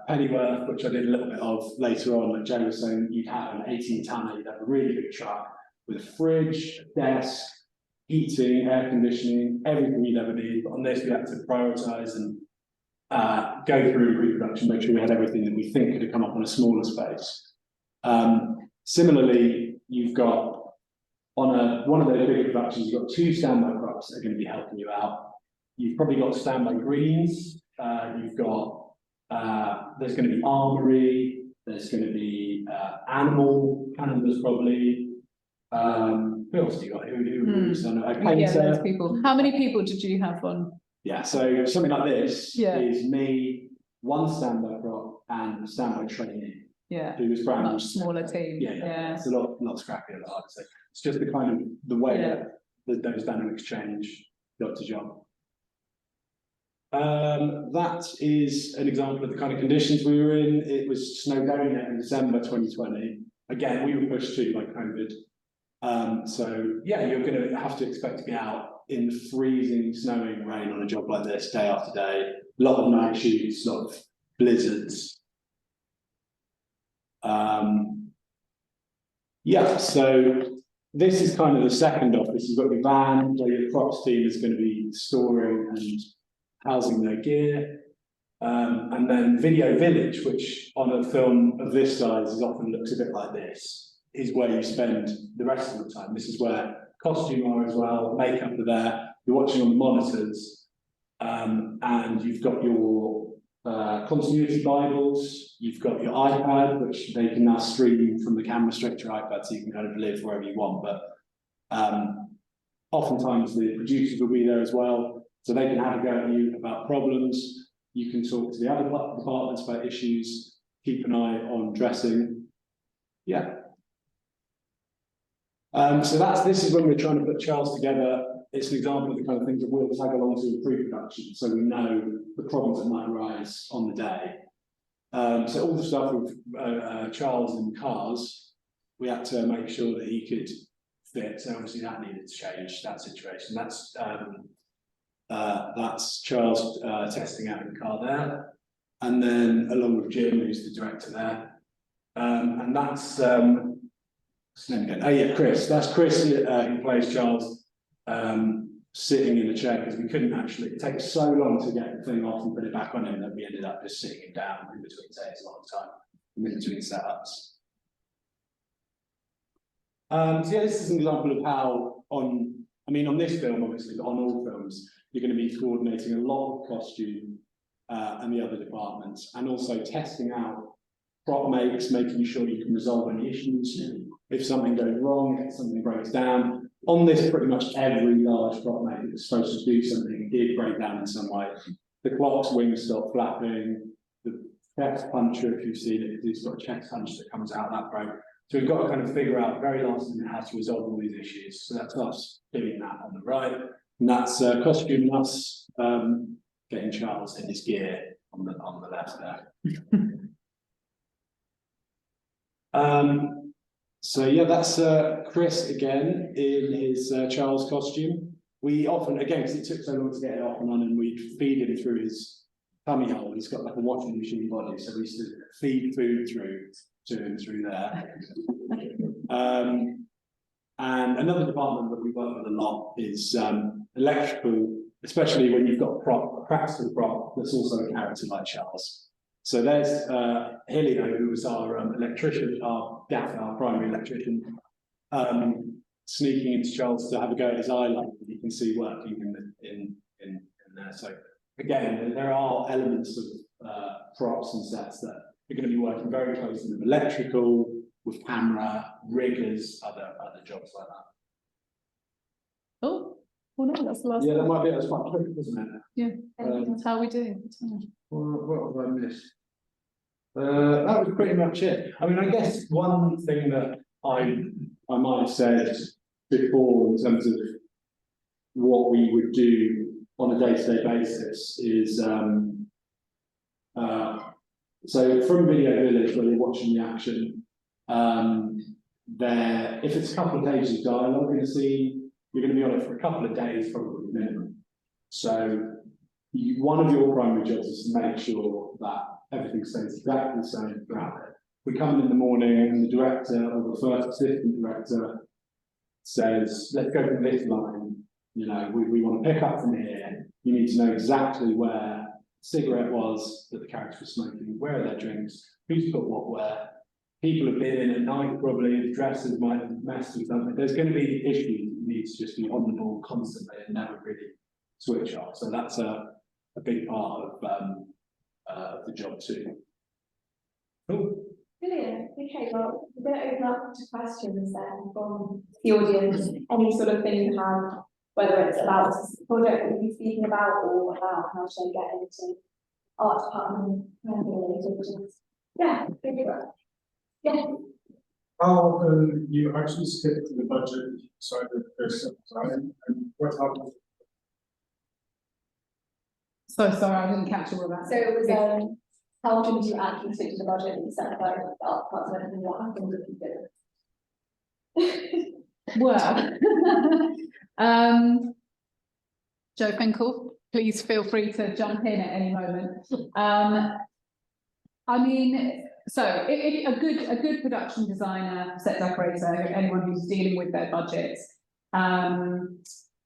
Pennyworth, which I did a little bit of later on. Like Joe was saying, you'd have an 18-tonner, you'd have a really big truck with a fridge, a desk, heating, air conditioning, everything you'd ever need. But on this, we had to prioritise and go through pre-production, make sure we had everything that we think could have come up on a smaller space. Similarly, you've got on one of those bigger productions, you've got 2 standby props that are going to be helping you out. you've probably got standby greens, you've got, there's going to be armory, there's going to be animal canvas probably. Who else do you got? Who's on a painter? Yeah, loads of people. How many people did you have on? Yeah, so something like this Yeah. is me, one standby prop and a standby trainee. Yeah, Who was brand much smaller team. Yeah. It's a lot scrappier, I would say. It's just the kind of the way that those dynamics change job to job. That is an example of the kind of conditions we were in. It was Snowdonia in December 2020. Again, we were pushed to by COVID. So yeah, you're going to have to expect to be out in freezing, snowing rain on a job like this day after day. A lot of night shoots, a lot of blizzards. Yeah, so this is kind of the second office. You've got your van where your props team is going to be storing and housing their gear. And then Video Village, which on a film of this size is often looks a bit like this, is where you spend the rest of the time. This is where costume are as well, makeup are there, you're watching on the monitors, and you've got your continuity Bibles, you've got your iPad, which they can now stream from the camera straight to your iPad, so you can kind of live wherever you want. But oftentimes the producers will be there as well, so they can have a go at you about problems. You can talk to the other departments about issues, keep an eye on dressing. Yeah. So this is when we're trying to put Charles together. It's an example of the kind of things that we'll tag along to in pre-production, so we know the problems that might arise on the day. So all the stuff with Charles in cars, we had to make sure that he could fit. So obviously that needed to change, that situation. That's Charles testing out the car there, and then along with Jim, who's the director there, and that's what's his name again? Oh yeah, Chris. That's Chris who plays Charles. Sitting in the chair because we couldn't actually. It takes so long to get the thing off and put it back on him that we ended up just sitting him down in between takes a long time, in between setups. So yeah, this is an example of how on this film, obviously, but on all films, you're going to be coordinating a lot of costume and the other departments, and also testing out prop makes, making sure you can resolve any issues. If something goes wrong, if something breaks down. On this, pretty much every large prop make that was supposed to do something did break down in some way. The clock's wings stopped flapping, the chest puncher, if you've seen it, it's got a chest punch that comes out that broke. So we've got to kind of figure out very last minute how to resolve all these issues. So that's us doing that on the right. And that's costume and us getting Charles in his gear on the left there. So yeah, that's Chris again in his Charles costume. We often, again, because it took so long to get it off and on, and we'd feed him through his tummy hole. He's got like a washing machine body, so we used to feed food to him through there. And another department that we work with a lot is electrical, especially when you've got a practical prop that's also a character like Charles. So there's Helio, who was our electrician, our gaffer, our primary electrician, sneaking into Charles to have a go at his eye light that you can see working in there. So again, there are elements of props and sets that you're going to be working very closely with electrical, with camera, riggers, other jobs like that. Oh, well, no, that's the last. Yeah, that might be. That's quite quick, wasn't it? Yeah. How are we doing? What have I missed? That was pretty much it. I mean, I guess one thing that I might have said before in terms of what we would do on a day-to-day basis is so from Video Village, where you're watching the action, if it's a couple of pages of dialogue in a scene, you're going to be on it for a couple of days, probably minimum. So one of your primary jobs is to make sure that everything stays exactly the same throughout it. We come in the morning and the director or the first assistant director says, let's go from this line, we want to pick up from here. You need to know exactly where the cigarette was that the character was smoking, where are their drinks, who's put what where. People have been in at night, probably, the dresses might have messed with something. There's going to be issues that need to just be on the ball constantly and never really switch off. So that's a big part of the job too. Cool. Brilliant. Okay, well, we're going to open up to questions then from the audience. Any sort of thing you have, whether it's about the project that we'll be speaking about or about how to get into art department, yeah, think about it. Yeah. How often you actually stick to the budget side of this design, and what happens? So sorry, I didn't catch all of that. So it was how often do you actually stick to the budget and set aside the art department, and what happens if you do? Well, Joe Finkel, please feel free to jump in at any moment. I mean, so if a good production designer, set decorator, anyone who's dealing with their budget,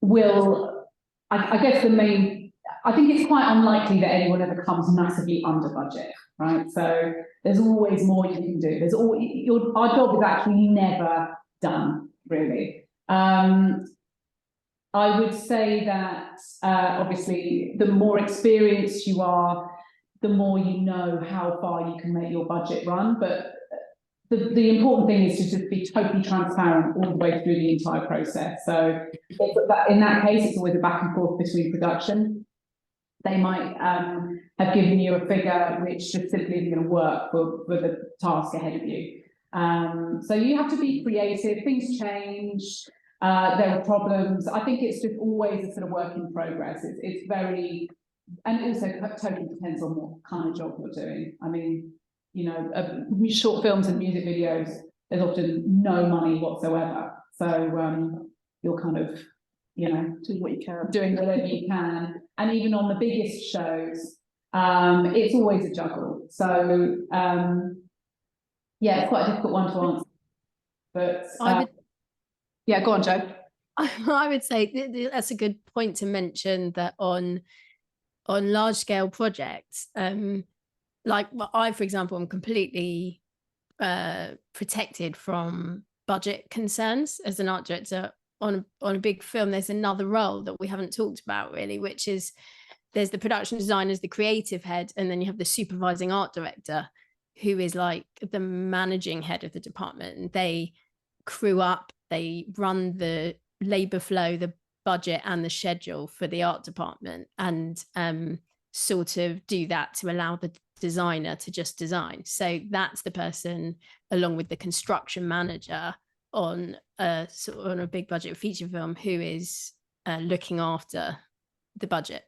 will, I guess I think it's quite unlikely that anyone ever comes massively under budget, right? So there's always more you can do. There's always, our job is actually never done, really. I would say that obviously the more experienced you are, the more you know how far you can make your budget run. But the important thing is to just be totally transparent all the way through the entire process. So in that case, it's always a back and forth between production. They might have given you a figure which just simply isn't going to work for the task ahead of you. So you have to be creative. Things change. There are problems. I think it's just always a sort of work in progress. It's very, and it also totally depends on what kind of job you're doing. I mean, you know, short films and music videos, there's often no money whatsoever. So you're kind of, you know, doing whatever you can. And even on the biggest shows, it's always a juggle. So yeah, it's quite a difficult one to answer. But yeah, go on, Joe. I would say that's a good point to mention, that on large scale projects, like I, for example, am completely protected from budget concerns as an art director. On a big film, there's another role that we haven't talked about really, which is there's the production designers, the creative head, and then you have the supervising art director, who is like the managing head of the department. And they crew up, they run the labor flow, the budget and the schedule for the art department, and sort of do that to allow the designer to just design. So that's the person, along with the construction manager on a big budget feature film, who is looking after the budget.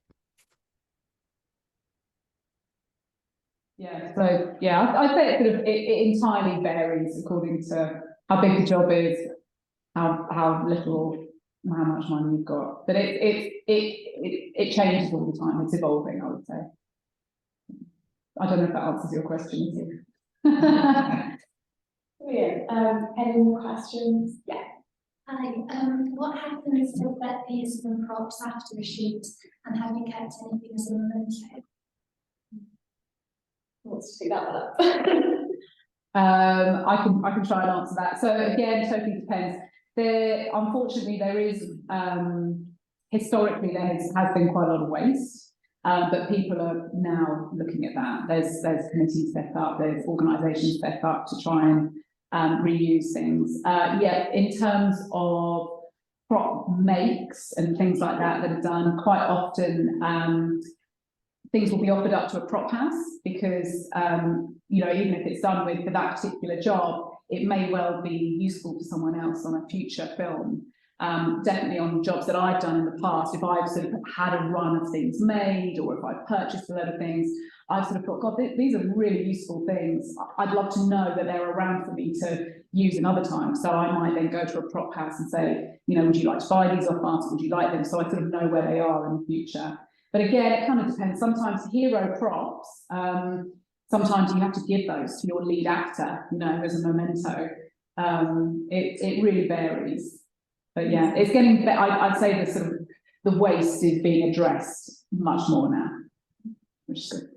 Yeah, so yeah, I'd say it entirely varies according to how big the job is, how little or how much money you've got. But it changes all the time. It's evolving, I would say. I don't know if that answers your question. Brilliant. Any more questions? Yeah. Hi. What happens to wet pieces and props after the shoot, and have you kept anything as a memento? Wants to do that one up? I can try and answer that. So again, it totally depends. Unfortunately, there is historically there has been quite a lot of waste, but people are now looking at that. There's committees set up, there's organisations set up to try and reuse things. Yeah, in terms of prop makes and things like that are done, quite often things will be offered up to a prop house, because you know, even if it's done for that particular job, it may well be useful to someone else on a future film. Definitely on jobs that I've done in the past, if I've sort of had a run of things made, or if I've purchased a lot of things, I've sort of thought, God, these are really useful things. I'd love to know that they're around for me to use another time. So I might then go to a prop house and say, you know, would you like to buy these off us? Would you like them? So I sort of know where they are in the future. But again, it kind of depends. Sometimes hero props, sometimes you have to give those to your lead actor, you know, as a memento. It really varies. But yeah, it's getting better. I'd say the sort of the waste is being addressed much more now, which is good.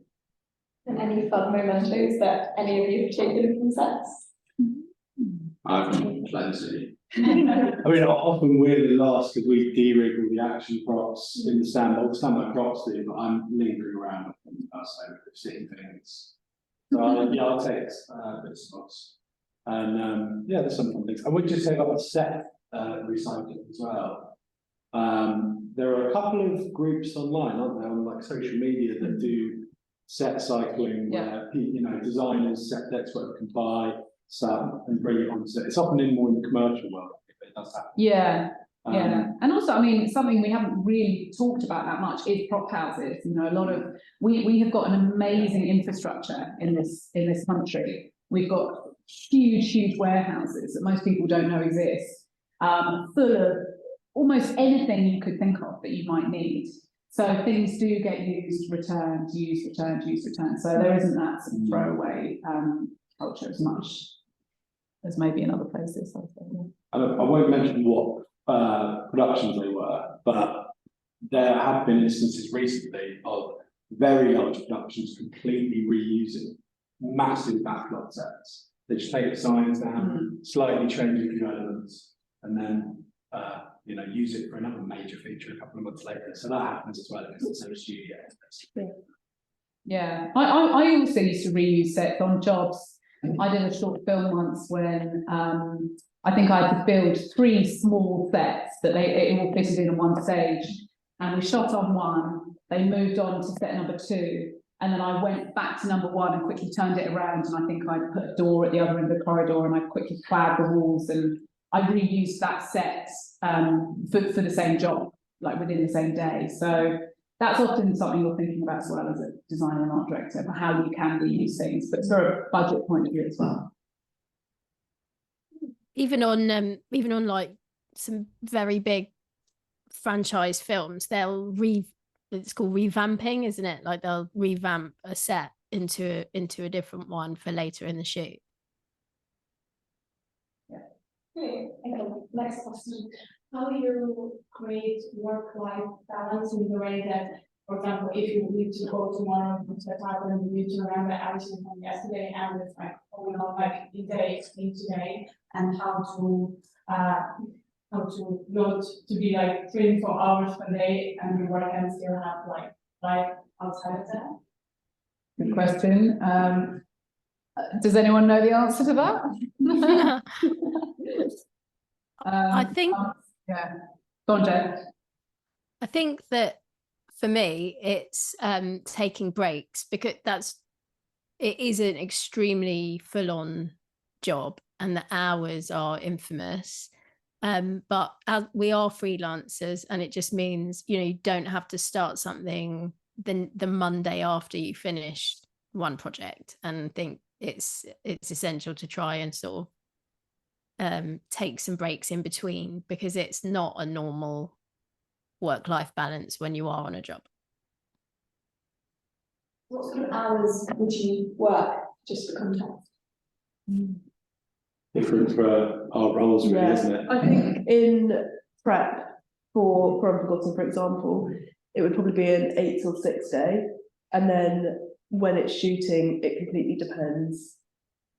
And any fun mementos that any of you particularly can sense? I've got plenty. I mean, often we're the last because we de-rig all the action props in the standby props do, but I'm lingering around on the outside of seeing things. So I'll take bits and bobs. And yeah, there's some fun things. I would just say about set recycling as well. There are a couple of groups online, aren't there, on like social media that do set cycling, where designers, set experts can buy stuff and bring it on set. It's often more in the commercial world, if it does happen. Yeah. And also, I mean, something we haven't really talked about that much is prop houses. You know, a lot of we have got an amazing infrastructure in this country. We've got huge warehouses that most people don't know exist, full of almost anything you could think of that you might need. So things do get used, returned, used, returned, used, returned. So there isn't that sort of throwaway culture as much as maybe in other places. I won't mention what productions they were, but there have been instances recently of very large productions completely reusing massive backlot sets. They just take the signs down, slightly change a few elements, and then use it for another major feature a couple of months later. So that happens as well because it's a studio. Yeah, I also used to reuse sets on jobs. I did a short film once when I think I had to build 3 small sets that it all fitted in one stage, and we shot on one. They moved on to set number 2, and then I went back to number 1 and quickly turned it around, and I think I put a door at the other end of the corridor, and I quickly clad the walls, and I reused that set for the same job, like within the same day. So that's often something you're thinking about as well as a designer and art director, for how you can reuse things, but for a budget point of view as well. Even on like some very big franchise films, it's called revamping, isn't it? Like they'll revamp a set into a different one for later in the shoot. Okay, next question. How do you create work-life balance in the way that, for example, if you need to go tomorrow to set up and you need to remember everything from yesterday and it's like, like the day in today, and how to not to be like 24 hours per day and you work and still have like life outside of that? Good question. Does anyone know the answer to that? I think yeah. Go on, Jen. I think that for me it's taking breaks, because it is an extremely full-on job and the hours are infamous, but as we are freelancers, and it just means you don't have to start something the Monday after you finish one project, and think it's essential to try and sort of take some breaks in between, because it's not a normal work-life balance when you are on a job. What sort of hours would you work, just for context? Different for our roles, really, isn't it? I think in prep for Unforgotten, for example, it would probably be an 8 till 6 day, and then when it's shooting, it completely depends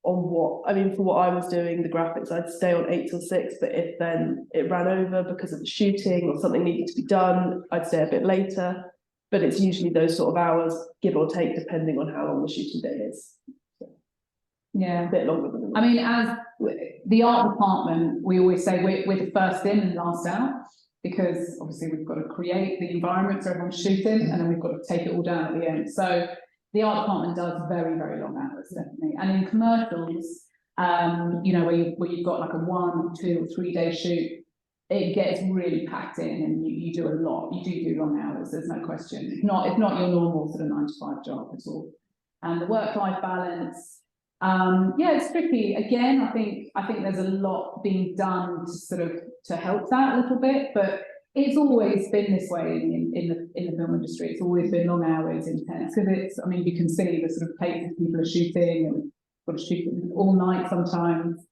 on what, I mean, for what I was doing, the graphics, I'd stay on 8 till 6, but if then it ran over because of the shooting or something needed to be done, I'd stay a bit later. But it's usually those sort of hours, give or take, depending on how long the shooting day is. Yeah, a bit longer than that. I mean, as the art department, we always say we're the first in and last out, because obviously we've got to create the environment so everyone's shooting, and then we've got to take it all down at the end. So the art department does very, very long hours, definitely. And in commercials, where you've got like a 1, 2, or 3 day shoot, it gets really packed in, and you do a lot. You do long hours. There's no question. It's not your normal sort of 9 to 5 job at all. And the work-life balance, it's tricky. Again, I think there's a lot being done to help that a little bit, but it's always been this way in the film industry. It's always been long hours, intense, because you can see the sort of places people are shooting, and got to shoot all night sometimes.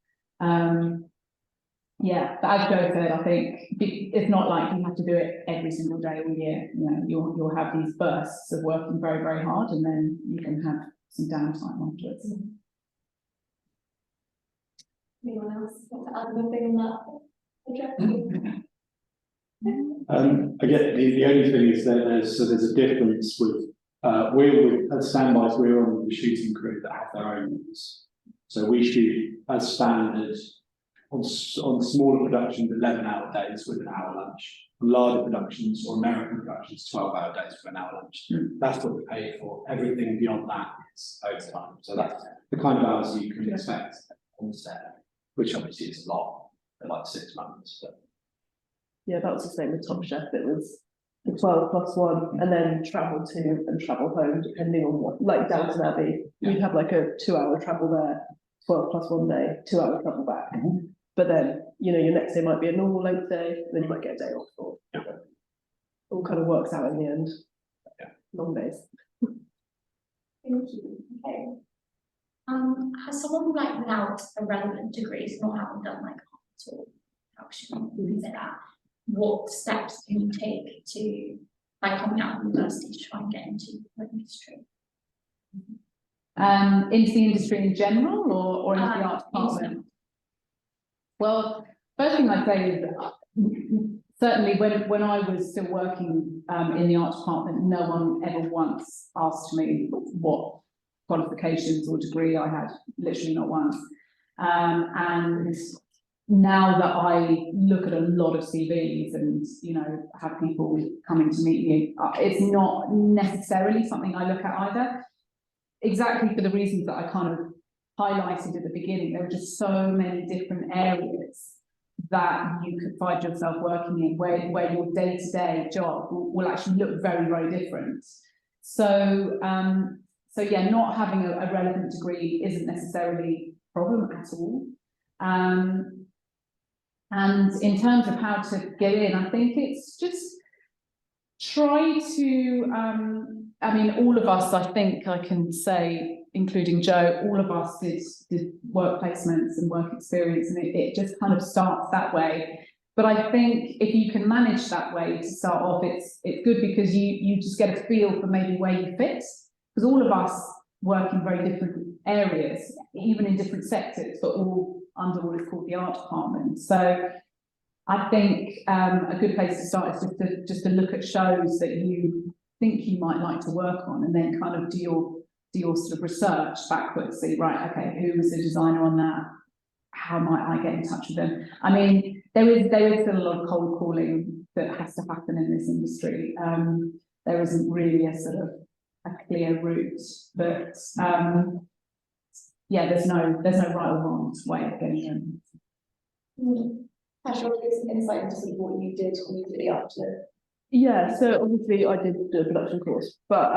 But as Joe said, I think it's not like you have to do it every single day all year. You'll have these bursts of working very, very hard, and then you can have some downtime afterwards. Anyone else want to add anything on that? Again, the only thing is that there's a difference with, we're with, as standbys, we're on the shooting crew that have their own rules. So we shoot as standard on smaller productions, 11-hour days with an hour lunch. On larger productions or American productions, 12-hour days with an hour lunch. That's what we pay for. Everything beyond that is overtime. So that's the kind of hours you can expect on set, which obviously is a lot, for like 6 months. But Yeah, that was the same with Top Chef. It was the 12+1 and then travel to and travel home, depending on what, like Downton Abbey. Yeah. You'd have like a 2-hour travel there, 12+1 day, 2-hour travel back. But then, you know, your next day might be a normal length day, then you might get a day off. Or all kind of works out in the end. Yeah. Long days. Thank you. Okay. Has someone like without a relevant degree, so not having done like art or production, things like that, what steps can you take to, like, coming out of university to try and get into the industry? Into the industry in general, or into the art department? Well, first thing I'd say is certainly when I was still working in the art department, no one ever once asked me what qualifications or degree I had, literally not once. And now that I look at a lot of CVs and, you know, have people coming to meet me, it's not necessarily something I look at either. Exactly for the reasons that I kind of highlighted at the beginning. There were just so many different areas that you could find yourself working in where your day-to-day job will actually look very, very different. So, so yeah, not having a relevant degree isn't necessarily a problem at all. And in terms of how to get in, I think it's just try to, I mean, all of us, I think I can say, including Joe, all of us did work placements and work experience, and it just kind of starts that way. But I think if you can manage that way to start off, it's good because you just get a feel for maybe where you fit, because all of us work in very different areas, even in different sectors, but all under what is called the art department. So I think a good place to start is just to look at shows that you think you might like to work on, and then kind of do your sort of research backwards. See, right, okay, who was the designer on that? How might I get in touch with them? I mean, there is still a lot of cold calling that has to happen in this industry. There isn't really a sort of a clear route, but yeah, there's no right or wrong way of getting in. Natasha, will give some insight into what you did immediately after? Yeah, so obviously I did do a production course, but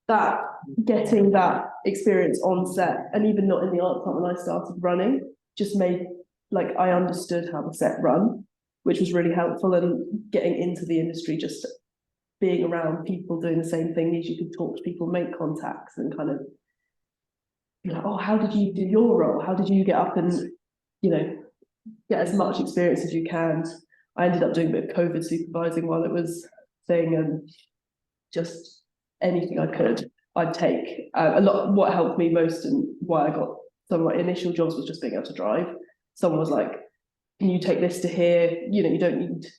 that getting that experience on set, and even not in the art department, I started running, just made, like, I understood how the set run, which was really helpful. And getting into the industry, just being around people doing the same thing, means you could talk to people, make contacts, and kind of be like, oh, how did you do your role? How did you get up and, you know, get as much experience as you can? I ended up doing a bit of COVID supervising while it was thing, and just anything I could, I'd take. A lot, what helped me most and why I got some of my initial jobs was just being able to drive. Someone was like, can you take this to here? You know, you don't need to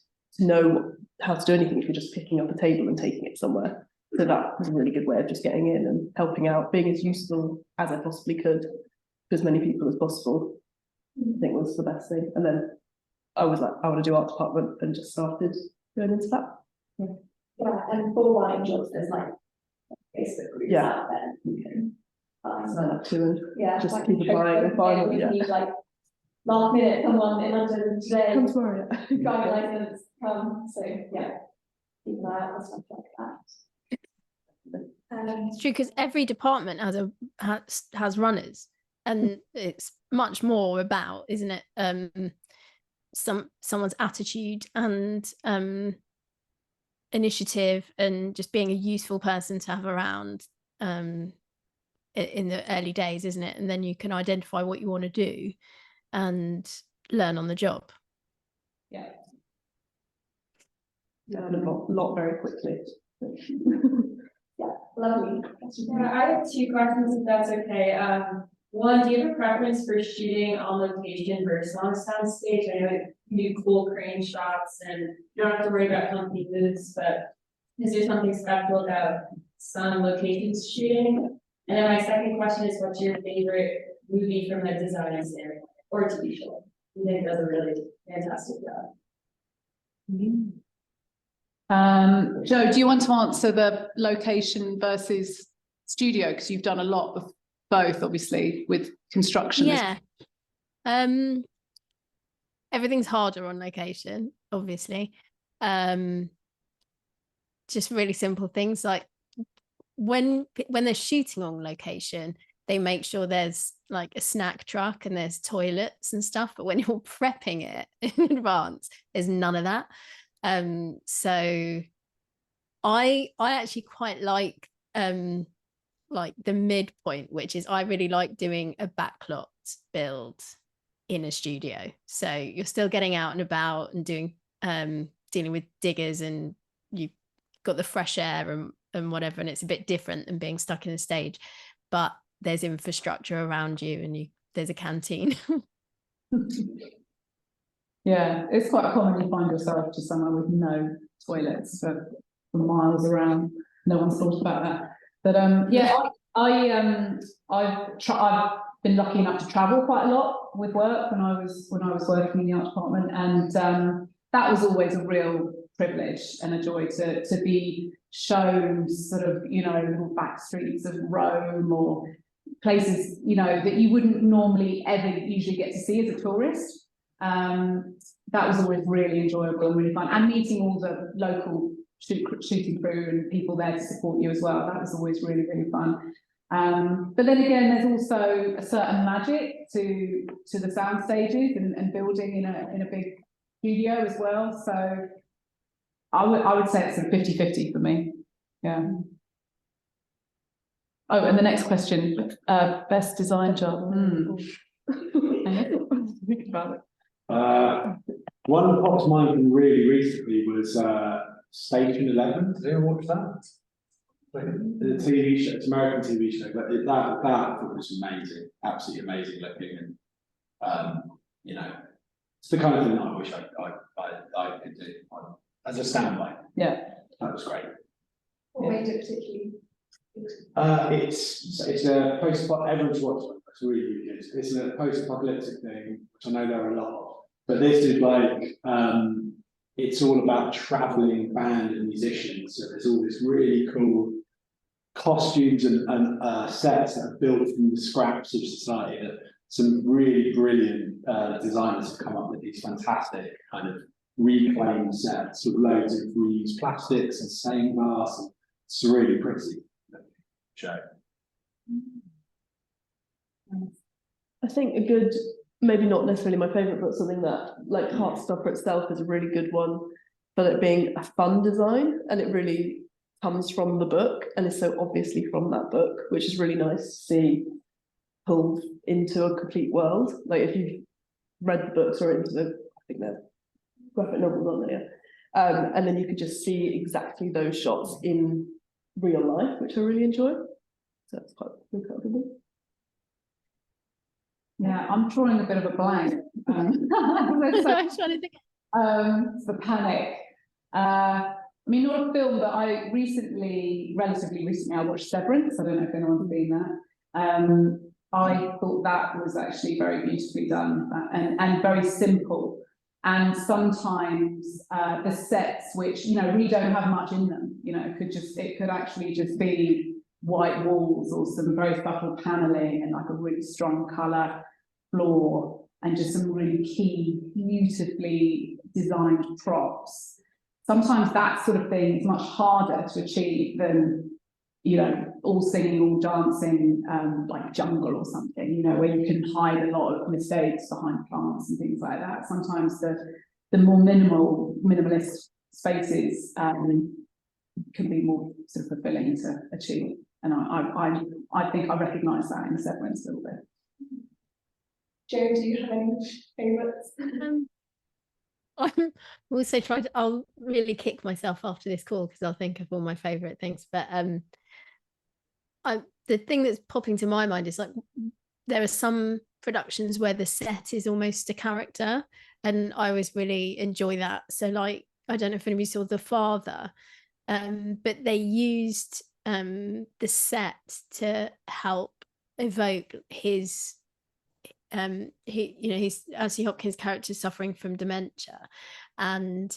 know how to do anything if you're just picking up a table and taking it somewhere. So that was a really good way of just getting in and helping out, being as useful as I possibly could to as many people as possible. I think was the best thing. And then I was like, I want to do art department, and just started going into that. Yeah, and for running jobs, there's like Facebook groups out there you can Sign up to and just like keep applying and find we need like last minute someone in London today, Come tomorrow. driving license, so yeah, keep an eye out for stuff like that. It's true, because every department has runners, and it's much more about, isn't it, someone's attitude and initiative, and just being a useful person to have around in the early days, isn't it? And then you can identify what you want to do and learn on the job. Yeah, learn a lot very quickly. Yeah, lovely. Yeah, I have two questions, if that's okay. One, do you have a preference for shooting on location versus on a soundstage? I know you do cool crane shots and you don't have to worry about company booths, but is there something special about some locations shooting? And then my second question is, what's your favorite movie from a design standpoint or TV show? You think does a really fantastic job? Joe, do you want to answer the location versus studio? Because you've done a lot of both, obviously, with construction. Yeah. Everything's harder on location, obviously. Just really simple things like when they're shooting on location, they make sure there's like a snack truck and there's toilets and stuff, but when you're prepping it in advance, there's none of that. So I actually quite like the midpoint, which is I really like doing a backlot build in a studio. So you're still getting out and about and doing dealing with diggers, and you've got the fresh air and whatever, and it's a bit different than being stuck in a stage, but there's infrastructure around you and there's a canteen. Yeah, it's quite common you find yourself just somewhere with no toilets for miles around. No one's thought about that. But yeah, I've been lucky enough to travel quite a lot with work when I was working in the art department, and that was always a real privilege and a joy to be shown sort of, you know, little back streets of Rome or places, you know, that you wouldn't normally ever usually get to see as a tourist. That was always really enjoyable and really fun, and meeting all the local shooting crew and people there to support you as well. That was always really, really fun. But then again, there's also a certain magic to the sound stages and building in a big studio as well. So I would say it's a 50-50 for me. Yeah. Oh, and the next question, best design job. Think about it. One that popped to mind from really recently was Station 11. Did anyone watch that? The TV show, it's an American TV show, but that was amazing, absolutely amazing looking, and you know, it's the kind of thing that I wish I could do as a standby. Yeah, that was great. What made it particularly? It's a post. Everyone's watched it. It's really good. It's a post-apocalyptic thing, which I know there are a lot of, but this is like it's all about traveling band and musicians. So there's all this really cool costumes and sets that are built from the scraps of society. That some really brilliant designers have come up with these fantastic kind of reclaimed sets with loads of reused plastics and stained glass. And it's really pretty show. I think a good, maybe not necessarily my favourite, but something that, like Heartstopper itself is a really good one for it being a fun design, and it really comes from the book and is so obviously from that book, which is really nice to see pulled into a complete world. Like if you've read the books or into the, I think they're graphic novels, aren't they? And then you could just see exactly those shots in real life, which I really enjoy. So that's quite incredible. Yeah, I'm drawing a bit of a blank. I'm trying to think. The Panic. I mean, not a film, but I relatively recently, I watched Severance. I don't know if anyone's seen that. I thought that was actually very beautifully done and very simple. And sometimes the sets, which, you know, really don't have much in them, you know, it could actually just be white walls or some very subtle paneling and like a really strong colour floor and just some really key, beautifully designed props. Sometimes that sort of thing is much harder to achieve than, you know, all singing, all dancing, like Jungle or something, you know, where you can hide a lot of mistakes behind plants and things like that. Sometimes the more minimalist spaces can be more sort of fulfilling to achieve. And I think I recognise that in Severance a little bit. Jo, do you have any favourites? I'm also trying to, I'll really kick myself after this call because I'll think of all my favourite things. But the thing that's popping to my mind is like there are some productions where the set is almost a character, and I always really enjoy that. So like, I don't know if anybody saw The Father, but they used the set to help evoke his he's Anthony Hopkins' character suffering from dementia, and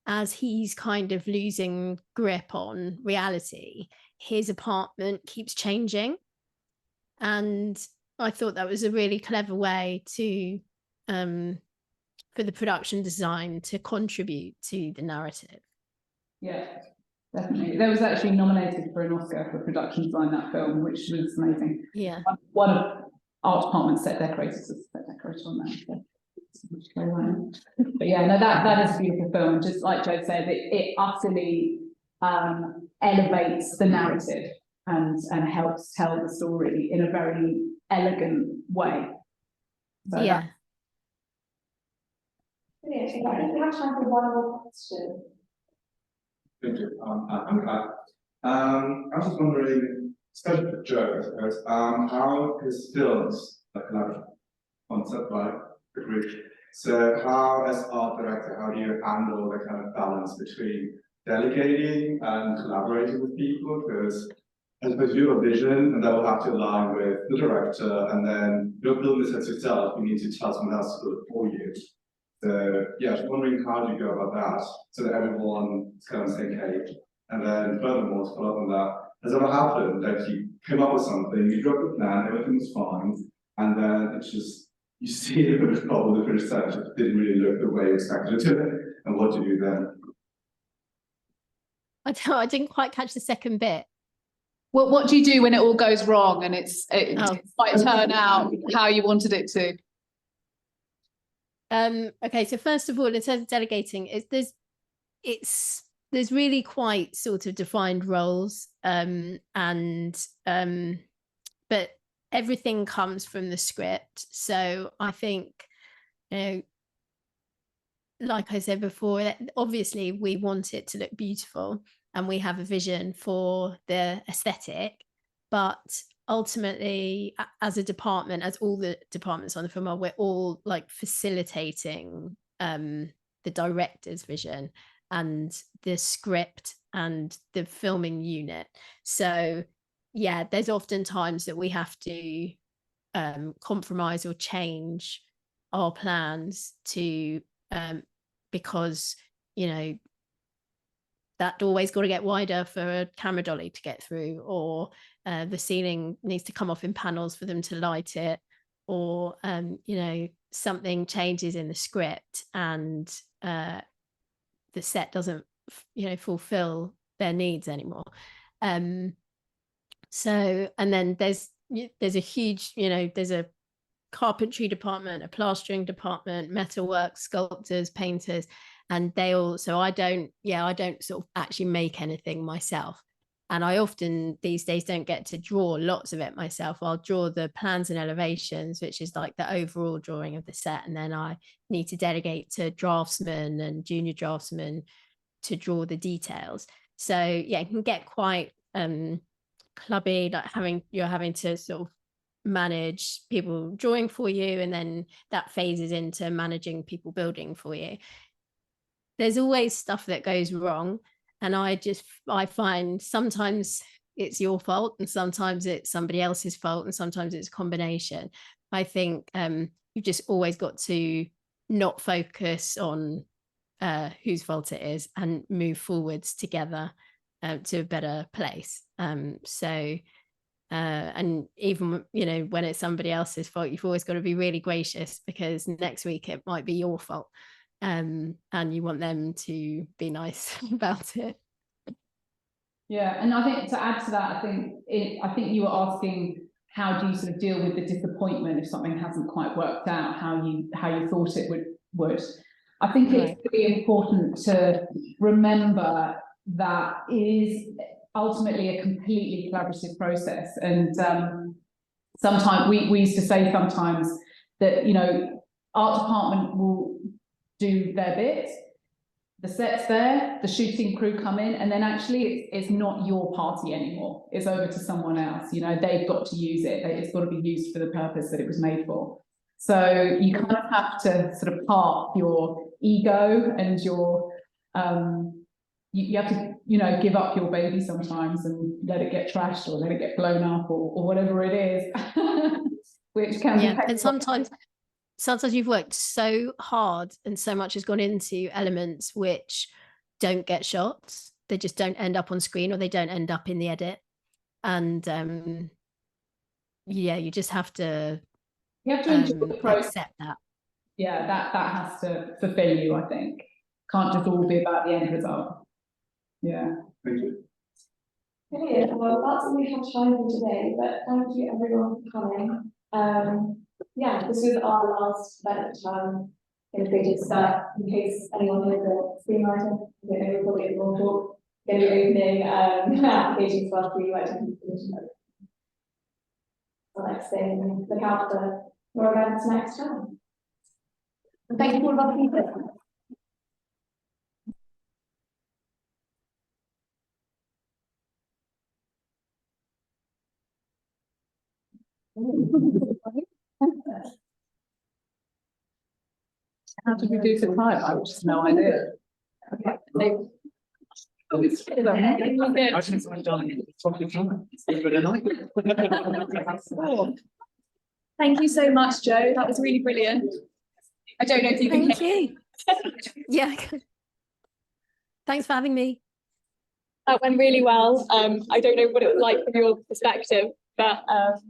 as he's kind of losing grip on reality, his apartment keeps changing. And I thought that was a really clever way to for the production design to contribute to the narrative. Yeah, definitely. There was actually nominated for an Oscar for production design, that film, which was amazing. Yeah. One of art department set decorators was set decorator on that. So. But yeah, no, that is a beautiful film. Just like Joe said, it utterly elevates the narrative and helps tell the story in a very elegant way. So yeah. Brilliant. I think we have time for one more question. Thank you. I'm glad. I was just wondering, especially for Joe, I suppose, how his films a collaborative concept, right? Agreed. So how, as art director, how do you handle the kind of balance between delegating and collaborating with people? Because I suppose you have a vision and that will have to align with the director, and then you're building this as yourself, you need to tell someone else to do it for you. So yeah, I was wondering how do you go about that so that everyone is kind of on the same page? And then furthermore, to follow up on that, has it ever happened that you came up with something, you dropped the plan, everything was fine, and then it's just, you see the finished problem, the finished set just didn't really look the way you expected it to, and what do you do then? I didn't quite catch the second bit. well, what do you do when it all goes wrong and it might turn out how you wanted it to? Okay, so first of all, in terms of delegating, there's really quite sort of defined roles, but everything comes from the script. So I think, you know, like I said before, obviously we want it to look beautiful and we have a vision for the aesthetic, but ultimately as a department, as all the departments on the film are, we're all like facilitating the director's vision and the script and the filming unit. So yeah, there's often times that we have to compromise or change our plans to because, you know, that doorway's got to get wider for a camera dolly to get through, or the ceiling needs to come off in panels for them to light it, or you know, something changes in the script and the set doesn't, you know, fulfill their needs anymore. So, and then there's a huge, you know, there's a carpentry department, a plastering department, metalwork, sculptors, painters, and they all, so I don't sort of actually make anything myself. And I often these days don't get to draw lots of it myself. I'll draw the plans and elevations, which is like the overall drawing of the set. And then I need to delegate to draftsmen and junior draftsmen to draw the details. So yeah, it can get quite clubby, like you're having to sort of manage people drawing for you, and then that phases into managing people building for you. There's always stuff that goes wrong, and I find sometimes it's your fault and sometimes it's somebody else's fault and sometimes it's a combination. I think you've just always got to not focus on whose fault it is and move forwards together to a better place. And even, you know, when it's somebody else's fault, you've always got to be really gracious, because next week it might be your fault, and you want them to be nice about it. Yeah, and I think to add to that, I think you were asking, how do you sort of deal with the disappointment if something hasn't quite worked out how you thought it would. I think it's really important to remember that it is ultimately a completely collaborative process. And sometimes we used to say sometimes that, you know, art department will do their bit, the set's there, the shooting crew come in, and then actually it's not your party anymore. It's over to someone else. You know, they've got to use it. It's got to be used for the purpose that it was made for. So you kind of have to sort of park your ego and your you have to, you know, give up your baby sometimes and let it get trashed or let it get blown up or whatever it is, which can be and sometimes you've worked so hard and so much has gone into elements which don't get shot. They just don't end up on screen, or they don't end up in the edit. And yeah, you just have to enjoy the process. Accept that. Yeah, that has to fulfill you, I think. Can't just all be about the end result. Yeah. Thank you. Brilliant. Well, that's all we have time for today, but thank you everyone for coming. Yeah, this was our last event in creative stuff. In case anyone knows a screenwriter, I don't know, you'll probably get more talk. Going to be opening applications for screenwriting position. The next thing, and look out for more events next time. And thank you for all of our people. How did we do for time? I have just no idea. Okay. Thank you so much, Joe. That was really brilliant. I don't know if you can hear. Yeah. Thanks for having me. That went really well. I don't know what it was like from your perspective, but